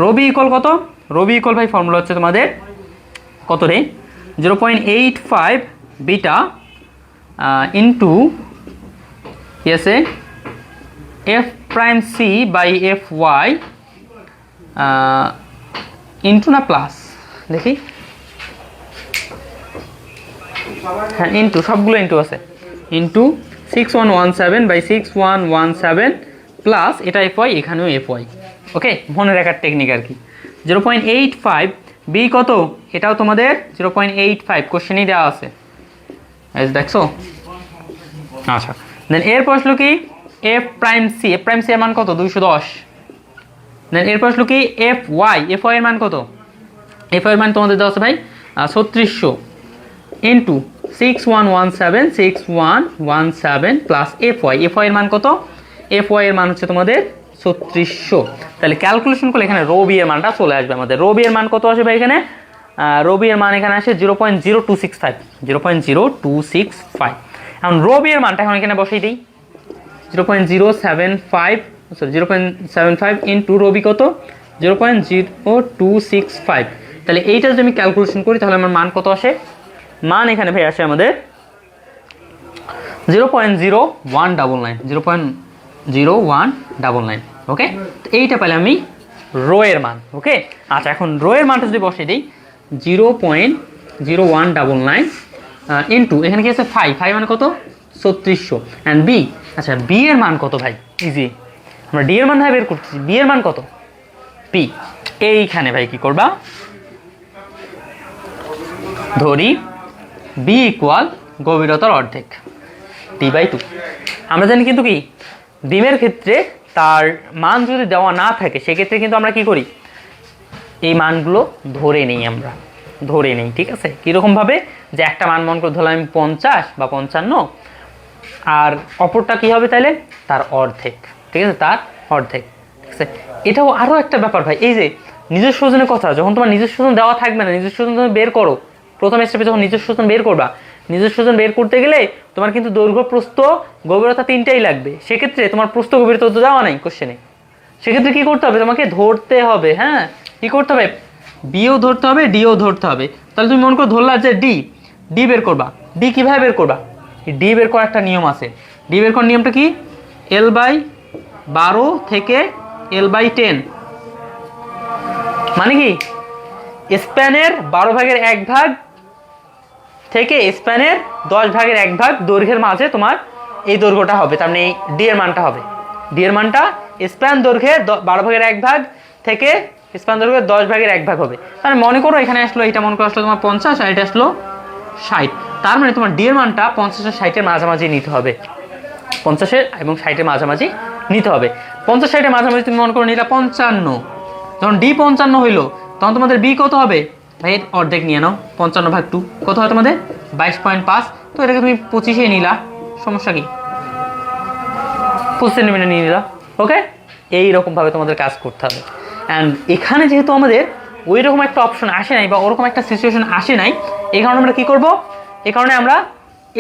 rho B equal কত? রো বি ইকুয়াল ভাই ফর্মুলা হচ্ছে তোমাদের কত রে? 0.85 বিটা ইন্টু এসে F prime C by F Y into না প্লাস, দেখি, হ্যাঁ ইন্টু, সবগুলো ইন্টু আছে, ইন্টু 6117 বাই 6117 প্লাস এটা এফ ওয়াই, এখানেও এফ ওয়াই। ওকে, মনে রাখার টেকনিক আর কি। 0.85 বি কত? এটাও তোমাদের 0.85 কোশ্চেনই দেওয়া আছে, দেখছো। আচ্ছা, দেন এরপর আসলো কি? F prime C, F prime C এর মান কত? 210। দেন এরপর আসলো কি? এফ ওয়াই, এফ ওয়াই এর মান কত? এফ ওয়াই এর মান তোমাদের দেওয়া আছে ভাই 3600 into 6117 plus F Y, F Y এর মান কত? এফ ওয়াই এর মান হচ্ছে তোমাদের 3600। তাহলে ক্যালকুলেশন করলে এখানে রো বি এর মানটা চলে আসবে আমাদের। রো বি এর মান কত আসে ভাই এখানে? রো বি এর মান এখানে আসে 0.0265, 0.0265। এখন রো বি এর মানটা এখন এখানে বসাই দিই, 0.075, সরি 0.75 ইন্টু রো বি কত? 0.0265। তাহলে এইটা যদি আমি ক্যালকুলেশন করি তাহলে আমার মান কত আসে? মান এখানে ভাই আসে আমাদের 0.0199, 0.0199। ওকে, তো এইটা পেলে আমি রো এর মান। ওকে, আচ্ছা, এখন রো এর মানটা যদি বসিয়ে দিই 0.0199 ইন্টু এখানে কি আছে? ফাই, ফাই মানে কত? 3600 অ্যান্ড বি। আচ্ছা, বি এর মান কত ভাই? ইজি, আমরা ডি এর মান বের করছি, বি এর মান কত? পি। এইখানে ভাই কি করবা? ধরি বি ইকুয়াল গভীরতার অর্ধেক, টি/2। আমরা জানি কিন্তু কি ডিমের ক্ষেত্রে তার মান যদি দেওয়া না থাকে সেক্ষেত্রে কিন্তু আমরা কি করি? এই মানগুলো ধরে নিই আমরা। ধরে নেই, ঠিক আছে? কীরকমভাবে, যে একটা মান মনে করে ধরলাম আমি 50 বা 55, আর অপরটা কী হবে তাহলে তার অর্ধেক, ঠিক আছে? তার অর্ধেক, ঠিক আছে? এটাও আরও একটা ব্যাপার ভাই, এই যে নিজস্ব ওজনের কথা, যখন তোমার নিজস্ব ওজন দেওয়া থাকবে না, নিজস্ব ওজন তুমি বের করো, প্রথম স্টেপে যখন নিজস্ব ওজন বের করবা, নিজস্ব ওজন বের করতে গেলে তোমার কিন্তু দৈর্ঘ্য, প্রস্থ, গভীরতা তিনটাই লাগবে। সেক্ষেত্রে তোমার প্রস্থ গভীরতা তো দেওয়া নাই কোশ্চেনে, সেক্ষেত্রে কী করতে হবে, তোমাকে ধরতে হবে। হ্যাঁ, কী করতে হবে, বিও ধরতে হবে, ডিও ধরতে হবে। তাহলে তুমি মনে করো ধরলা যে ডি বের করবা। ডি কীভাবে বের করবা? ডি বের করার একটা নিয়ম আছে। ডি বের করার নিয়মটা কি? L/12 থেকে L/10, মানে কি স্প্যানের 12 ভাগের 1 ভাগ থেকে স্প্যানের 10 ভাগের 1 ভাগ দৈর্ঘ্যের মাঝে তোমার এই দৈর্ঘ্যটা হবে। তার মানে এই ডি এর মানটা হবে, ডি এর মানটা স্প্যান দৈর্ঘ্যের 12 ভাগের 1 ভাগ থেকে স্প্যান দৈর্ঘ্যের 10 ভাগের 1 ভাগ হবে। তাহলে মনে করো এখানে আসলো, এটা মনে করো আসলো তোমার 50 আর এটা আসলো 60। তার মানে তোমার ডি এর মানটা 50 আর 60 এর মাঝামাঝি নিতে হবে, 50 এবং 60 এর মাঝামাঝি নিতে হবে। 50 60 এর মাঝামাঝি তুমি মনে করো নিলা 55, যখন ডি 55 হইলো তখন তোমাদের বি কত হবে ভাই? অর্ধেক নিয়ে নাও, 55/2 কত হয় তোমাদের? 22.5। তো এটাকে তুমি 25 নিলা, সমস্যা কি? 25 সেন্টিমিটার নিয়ে নিলা। ওকে, এইরকমভাবে তোমাদের কাজ করতে হবে। অ্যান্ড এখানে যেহেতু আমাদের ওই রকম একটা অপশন আসে নাই বা ওরকম একটা সিচুয়েশন আসে নাই, এই কারণে আমরা কী করবো, এই কারণে আমরা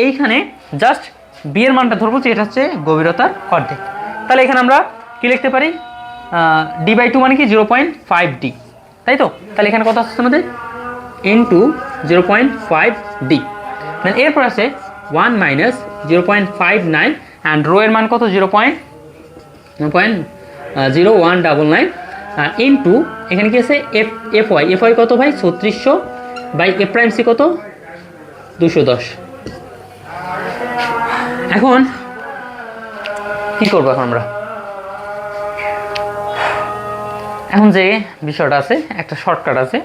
এইখানে জাস্ট বি এর মানটা ধরবো, যে এটা হচ্ছে গভীরতার অর্ধেক। তাহলে এখানে আমরা কী লিখতে পারি? D/2 মানে কি 0.5D, তাই তো? তাহলে এখানে কত আসছে আমাদের? Into 0.5D। এরপর আছে 1 - 0.59, অ্যান্ড রো এর মান কত? 0.0199, ইন্টু এখানে কি আছে এফ ওয়াই কত ভাই? 3600 বাই এফ প্রাইম সি কত? 210। এখন কি করবো? এখন যে বিষয়টা আছে, একটা শর্টকাট আছে,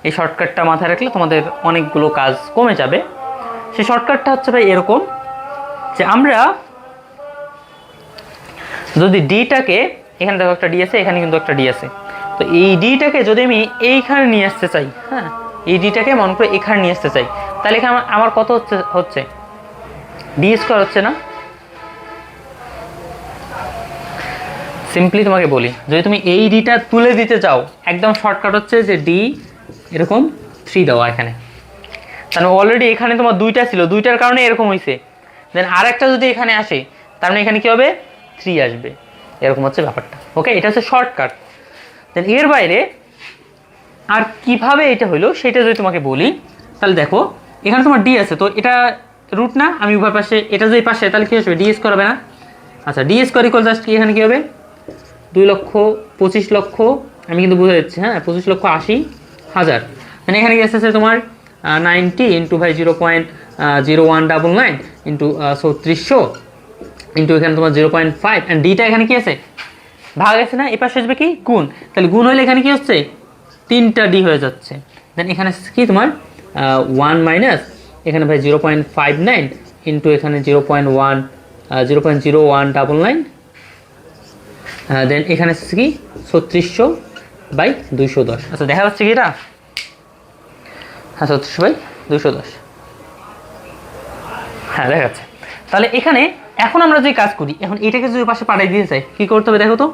এই শর্টকাটটা মাথায় রাখলে তোমাদের অনেকগুলো কাজ কমে যাবে। সেই শর্টকাটটা হচ্ছে ভাই এরকম, যে আমরা যদি ডিটাকে, এখানে দেখো একটা ডি আছে, এখানে কিন্তু একটা ডি আছে, তো এই ডিটাকে যদি আমি এইখানে নিয়ে আসতে চাই, হ্যাঁ, এই ডিটাকে মনে করে এখানে নিয়ে আসতে চাই, তাহলে এখানে আমার কত হচ্ছে ডি স্কোয়ার হচ্ছে না? সিম্পলি তোমাকে বলি, যদি তুমি এই ডিটা তুলে দিতে চাও, একদম শর্টকাট হচ্ছে যে ডি এরকম 3 দেওয়া এখানে। তাহলে অলরেডি এখানে তোমার 2টা ছিল, 2টার কারণে এরকম হয়েছে। দেন আর একটা যদি এখানে আসে, তার মানে এখানে কী হবে? 3 আসবে। এরকম হচ্ছে ব্যাপারটা। ওকে, এটা হচ্ছে শর্টকাট। দেন এর বাইরে আর কিভাবে এটা হইলো সেটা যদি তোমাকে বলি, তাহলে দেখো এখানে তোমার ডি আছে, তো এটা রুট না, আমি উভয় পাশে, এটা যদি পাশে, তাহলে কী আসবে? ডি স্কোয়ার হবে না? আচ্ছা, ডি স্কোয়ার ইকুয়াল জাস্ট কি, এখানে কী হবে? 2,25,00,000, আমি কিন্তু বুঝে যাচ্ছি, হ্যাঁ, 25,80,000। মানে এখানে কি আসছে তোমার 90 ইন্টু ভাই 0.0199 ইন্টু 3600 ইন্টু এখানে তোমার 0.5, অ্যান্ড ডিটা এখানে কি আছে? ভাগ আছে না? এ পাশে আসবে কি? গুণ। তাহলে গুণ হলে এখানে কি হচ্ছে? 3টা ডি হয়ে যাচ্ছে। দেন এখানে কি তোমার 1 মাইনাস এখানে ভাই 0.59 ইন্টু এখানে 0.0199, দেন এখানে কি 3600/210। আচ্ছা, দেখা যাচ্ছে কি এটা? হ্যাঁ, 3600/210, হ্যাঁ দেখা যাচ্ছে। তাহলে এখানে এখন আমরা যে কাজ করি, এখন এটাকে যদি পাশে পাঠিয়ে দিতে চাই, কী করতে হবে দেখো তো?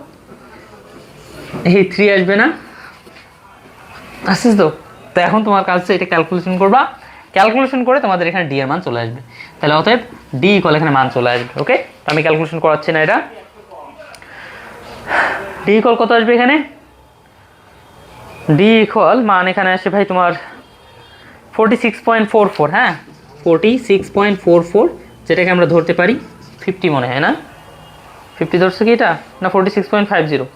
এই 3 আসবে না? আসছিস তো? তো এখন তোমার কাজ হচ্ছে এটা ক্যালকুলেশন করবা, ক্যালকুলেশন করে তোমাদের এখানে ডি এর মান চলে আসবে। তাহলে অতএব ডি ইকুয়াল এখানে মান চলে আসবে। ওকে, তো আমি ক্যালকুলেশন করাচ্ছি না, এটা ডি ইকুয়াল কত আসবে? এখানে ডি ইকুয়াল মান এখানে আসে ভাই তোমার 46.44, হ্যাঁ 46.44, যেটাকে আমরা ধরতে পারি 50 মনে হয় না? 50 ধরছে কি এটা? না 46.50,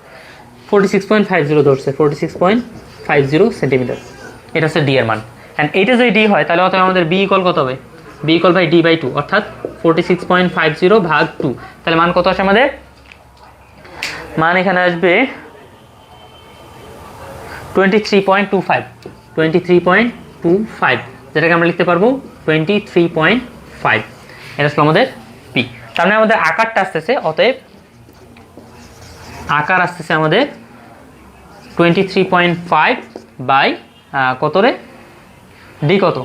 46.50 ধরছে, 46.50 সেন্টিমিটার। এটা হচ্ছে ডি এর মান। অ্যান্ড এইটা যদি ডি হয়, তাহলে অতএব আমাদের বি ইকুয়াল কত হবে? বি ইকুয়াল ভাই D/2, অর্থাৎ 46.50/2। তাহলে মান কত আসে আমাদের? মান এখানে আসবে 23.25, যেটাকে আমরা লিখতে পারবো 23.5। এটা হচ্ছে আমাদের পি। তার মানে আমাদের আকারটা আসতেছে, অতএব আকার আসতেছে আমাদের 23.5 বাই কত রে? ডি কত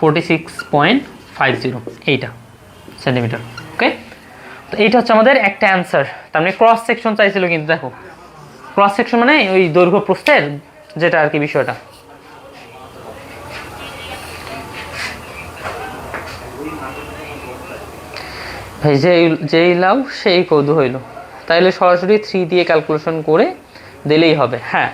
46.50 এইটা সেন্টিমিটার। ওকে, তো এইটা হচ্ছে আমাদের একটা অ্যান্সার। তার মানে ক্রস সেকশন চাইছিল, কিন্তু দেখো ক্রস সেকশন মানে ওই দৈর্ঘ্য প্রস্থের যেটা আর কি বিষয়টা। ভাই যেই লাউ সেই কৌতু হইল, তাইলে সরাসরি 3 দিয়ে ক্যালকুলেশন করে দিলেই হবে। হ্যাঁ,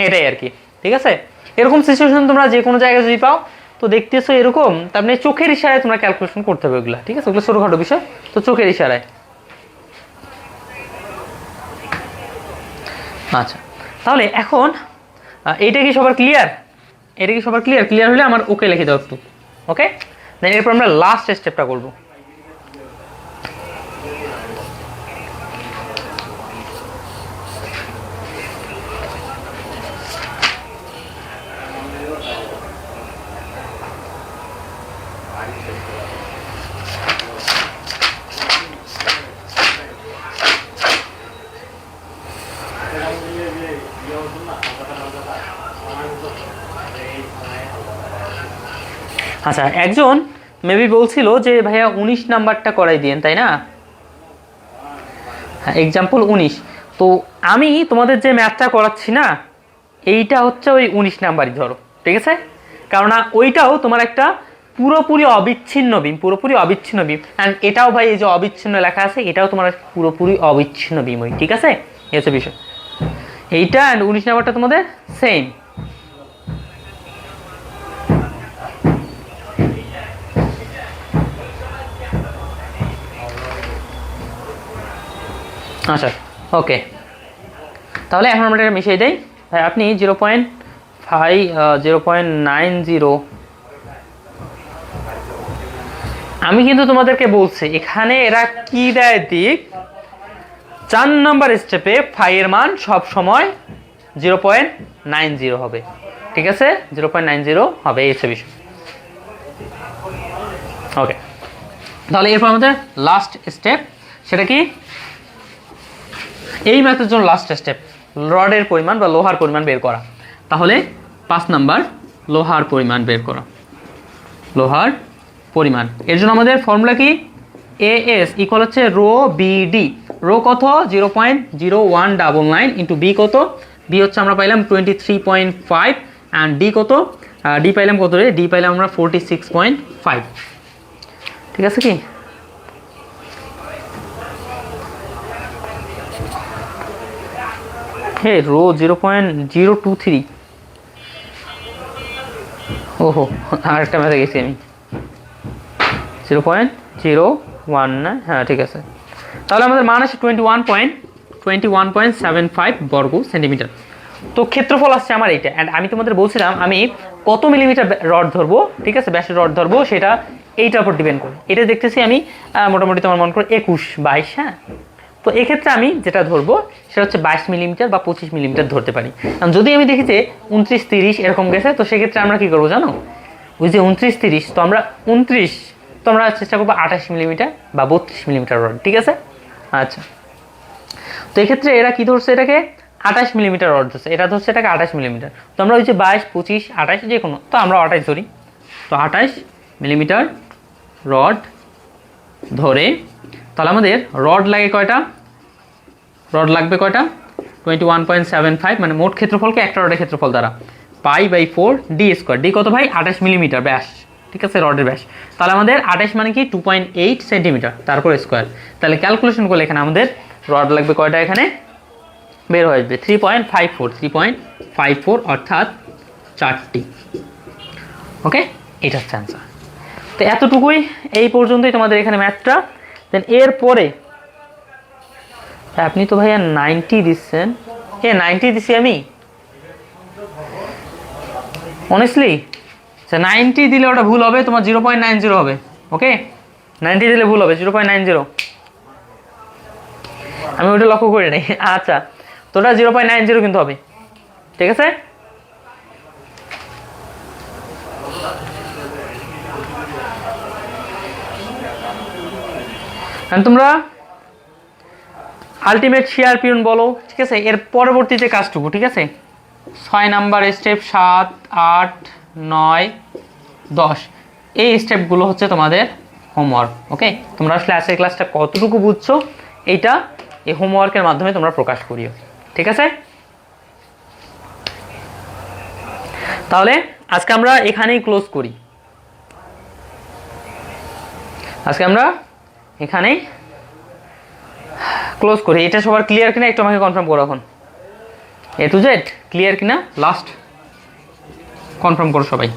এটাই আর কি। ঠিক আছে, এরকম সিচুয়েশন তোমরা যে কোনো জায়গায় যদি পাও, তো দেখতেছো এরকম, তার মানে চোখের ইশারায় তোমরা ক্যালকুলেশন করতে হবে ওগুলা। ঠিক আছে, ওগুলো ছোটোখাটো বিষয়, তো চোখের ইশারায়। আচ্ছা, তাহলে এখন এইটা কি সবার ক্লিয়ার? এটা কি সবার ক্লিয়ার? ক্লিয়ার হলে আমার ওকে লিখে দাও একটু। ওকে, দেন এরপর আমরা লাস্ট স্টেপটা করবো। আচ্ছা, একজন মেবি বলছিল যে ভাইয়া 19 নাম্বারটা করাই দিয়েন, তাই না? হ্যাঁ, এক্সাম্পল 19। তো আমি তোমাদের যে ম্যাথটা করাচ্ছি না, এইটা হচ্ছে ওই 19 নাম্বারই ধরো। ঠিক আছে, কারণ ওইটাও তোমার একটা পুরোপুরি অবিচ্ছিন্ন বিম, পুরোপুরি অবিচ্ছিন্ন বিম। অ্যান্ড এটাও ভাই এই যে অবিচ্ছিন্ন লেখা আছে, এটাও তোমার পুরোপুরি অবিচ্ছিন্ন বিম। ওই ঠিক আছে, এই হচ্ছে বিষয়। এইটা অ্যান্ড 19 নাম্বারটা তোমাদের সেম। আচ্ছা, ওকে, তাহলে এখন আমরা এটা মিশিয়ে দেই। ভাই আপনি 0.90, আমি কিন্তু তোমাদেরকে বলছি এখানে এরা কি দেয় দিক, 4 নাম্বার স্টেপে ফাই এর মান সব সময় 0.90 হবে। ঠিক আছে, 0.90 হবে, এই হচ্ছে বিষয়। ওকে, তাহলে এরপর আমাদের লাস্ট স্টেপ, সেটা কি? এই ম্যাথের জন্য লাস্ট স্টেপ রডের পরিমাণ বা লোহার পরিমাণ বের করা। তাহলে 5 নাম্বার লোহার পরিমাণ বের করা। লোহার পরিমাণ, এর জন্য আমাদের ফর্মুলা কি? এএস ইকুয়াল হচ্ছে রো বিডি। রো কত? 0.0199 ইন্টু বি কত? বি হচ্ছে আমরা পাইলাম 23.5, অ্যান্ড ডি কত? ডি পাইলাম কত রে? ডি পাইলাম আমরা 46.5। ঠিক আছে কি? হে রো 0.023। ওহো, আরেকটা ম্যাথে গেছি আমি। 0.019, হ্যাঁ ঠিক আছে। তাহলে আমাদের মান আছে 21.75 বর্গ সেন্টিমিটার। তো ক্ষেত্রফল আসছে আমার এইটা। অ্যান্ড আমি তোমাদের বলছিলাম আমি কত মিলিমিটার রড ধরবো, ঠিক আছে, ব্যাসের রড ধরবো, সেটা এইটার উপর ডিপেন্ড করে। এটা দেখতেছি আমি মোটামুটি তোমার মনে করো 21-22। হ্যাঁ, তো এক্ষেত্রে আমি যেটা ধরবো সেটা হচ্ছে 22 মিলিমিটার বা 25 মিলিমিটার ধরতে পারি। কারণ যদি আমি দেখি যে 29-30 এরকম গেছে, তো সেক্ষেত্রে আমরা কী করবো জানো? ওই যে 29-30, তো আমরা 29, তো আমরা চেষ্টা করবো 28 মিলিমিটার বা 32 মিলিমিটার রড। ঠিক আছে, আচ্ছা। তো এক্ষেত্রে এরা কি ধরছে? এটাকে 28 মিলিমিটার রড ধরছে, এটা ধরছে এটাকে 28 মিলিমিটার। তো আমরা ওই যে 22, 25, 28 যে কোনো, তো আমরা 28 ধরি। তো 28 মিলিমিটার রড ধরে, তাহলে আমাদের রড লাগে কয়টা? রড লাগবে কয়টা? 21.75, মানে মোট ক্ষেত্রফলকে একটা রডের ক্ষেত্রফল দ্বারা π/4 ডি স্কোয়ার। ডি কত ভাই? 28 মিলিমিটার ব্যাস। ঠিক আছে, রডের ব্যাস। তাহলে আমাদের 28 মানে কি 2.8 সেন্টিমিটার, তারপর স্কোয়ার। তাহলে ক্যালকুলেশন করলে এখানে আমাদের রড লাগবে কয়টা? এখানে বের হয়ে আসবে 3.54, অর্থাৎ 4টি। ওকে, এটা হচ্ছে অ্যান্সার। তো এতটুকুই, এই পর্যন্তই তোমাদের এখানে ম্যাথটা। দেন এরপরে আপনি তো ভাইয়া 90 দিচ্ছেন। 90 দিছি আমি অনেস্টলি। 90 দিলে ওটা ভুল হবে, তোমার 0.90 হবে। ওকে, 90 দিলে ভুল হবে, 0.90। আমি ওটা লক্ষ্য করে নেই। আচ্ছা, তো ওটা 0.90 কিন্তু হবে। ঠিক আছে, তোমরা আলটিমেট শেয়ার পিয়ন বলো। ঠিক আছে, এর পরবর্তী যে কাজটুকু, ঠিক আছে, 6 নাম্বার স্টেপ, 7, 8, 9, 10 এই স্টেপগুলো হচ্ছে তোমাদের হোমওয়ার্ক। ওকে, তোমরা আসলে আজকের ক্লাসটা কতটুকু বুঝছো এইটা এই হোমওয়ার্কের মাধ্যমে তোমরা প্রকাশ করিও, ঠিক আছে? তাহলে আজকে আমরা এখানেই ক্লোজ করি, আজকে আমরা এখানেই ক্লোজ করি। এটা সবার ক্লিয়ার কিনা একটু আমাকে কনফার্ম করো এখন। A to Z ক্লিয়ার কিনা লাস্ট কনফার্ম করো সবাই।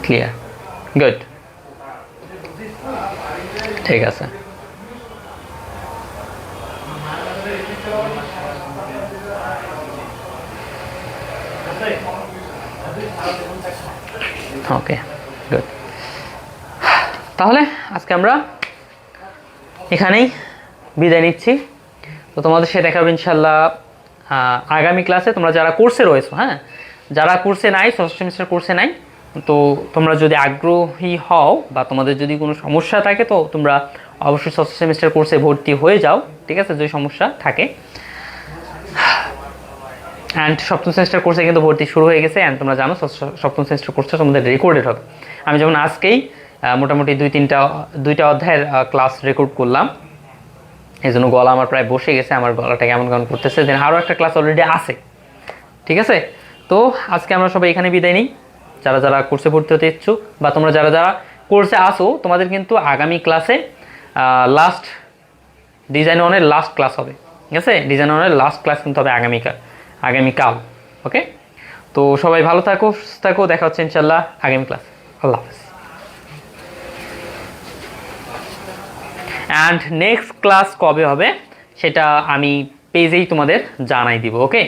ক্লিয়ার, গুড, ঠিক আছে। ওকে, গুড। তাহলে আজকে আমরা এখানেই বিদায় নিচ্ছি। তো তোমাদের সাথে দেখা হবে ইনশাল্লাহ আগামী ক্লাসে। তোমরা যারা কোর্সে রয়েছো, হ্যাঁ, যারা কোর্সে নাই, ষষ্ঠ সেমিস্টার কোর্সে নাই, তো তোমরা যদি আগ্রহী হও বা তোমাদের যদি কোনো সমস্যা থাকে তো তোমরা অবশ্যই ষষ্ঠ সেমিস্টার কোর্সে ভর্তি হয়ে যাও, ঠিক আছে, যদি সমস্যা থাকে। অ্যান্ড সপ্তম সেমিস্টার কোর্সে কিন্তু ভর্তি শুরু হয়ে গেছে। অ্যান্ড তোমরা জানো সপ্তম সেমিস্টার কোর্সটা তোমাদের রেকর্ডেড হবে। আমি যেমন আজকেই মোটামুটি দুইটা অধ্যায়ের ক্লাস রেকর্ড করলাম, এই জন্য গলা আমার প্রায় বসে গেছে, আমার গলাটা কেমন কেমন করতেছে। দেন আরও একটা ক্লাস অলরেডি আছে, ঠিক আছে? তো আজকে আমরা সবাই এখানে বিদায় নিই। যারা যারা কোর্সে ভর্তি হতে ইচ্ছুক বা তোমরা যারা যারা কোর্সে আসো, তোমাদের কিন্তু আগামী ক্লাসে লাস্ট ডিজাইন ওয়ানের লাস্ট ক্লাস হবে, ঠিক আছে? ডিজাইন ওয়ানের লাস্ট ক্লাস কিন্তু হবে আগামীকাল। ওকে, তো সবাই ভালো থাকো, সুস্থ থাকো, দেখা হচ্ছে ইনশাল্লাহ আগামী ক্লাস। আল্লাহ হাফেজ। অ্যান্ড নেক্সট ক্লাস কবে হবে সেটা আমি পেজেই তোমাদের জানাই দিব। ওকে।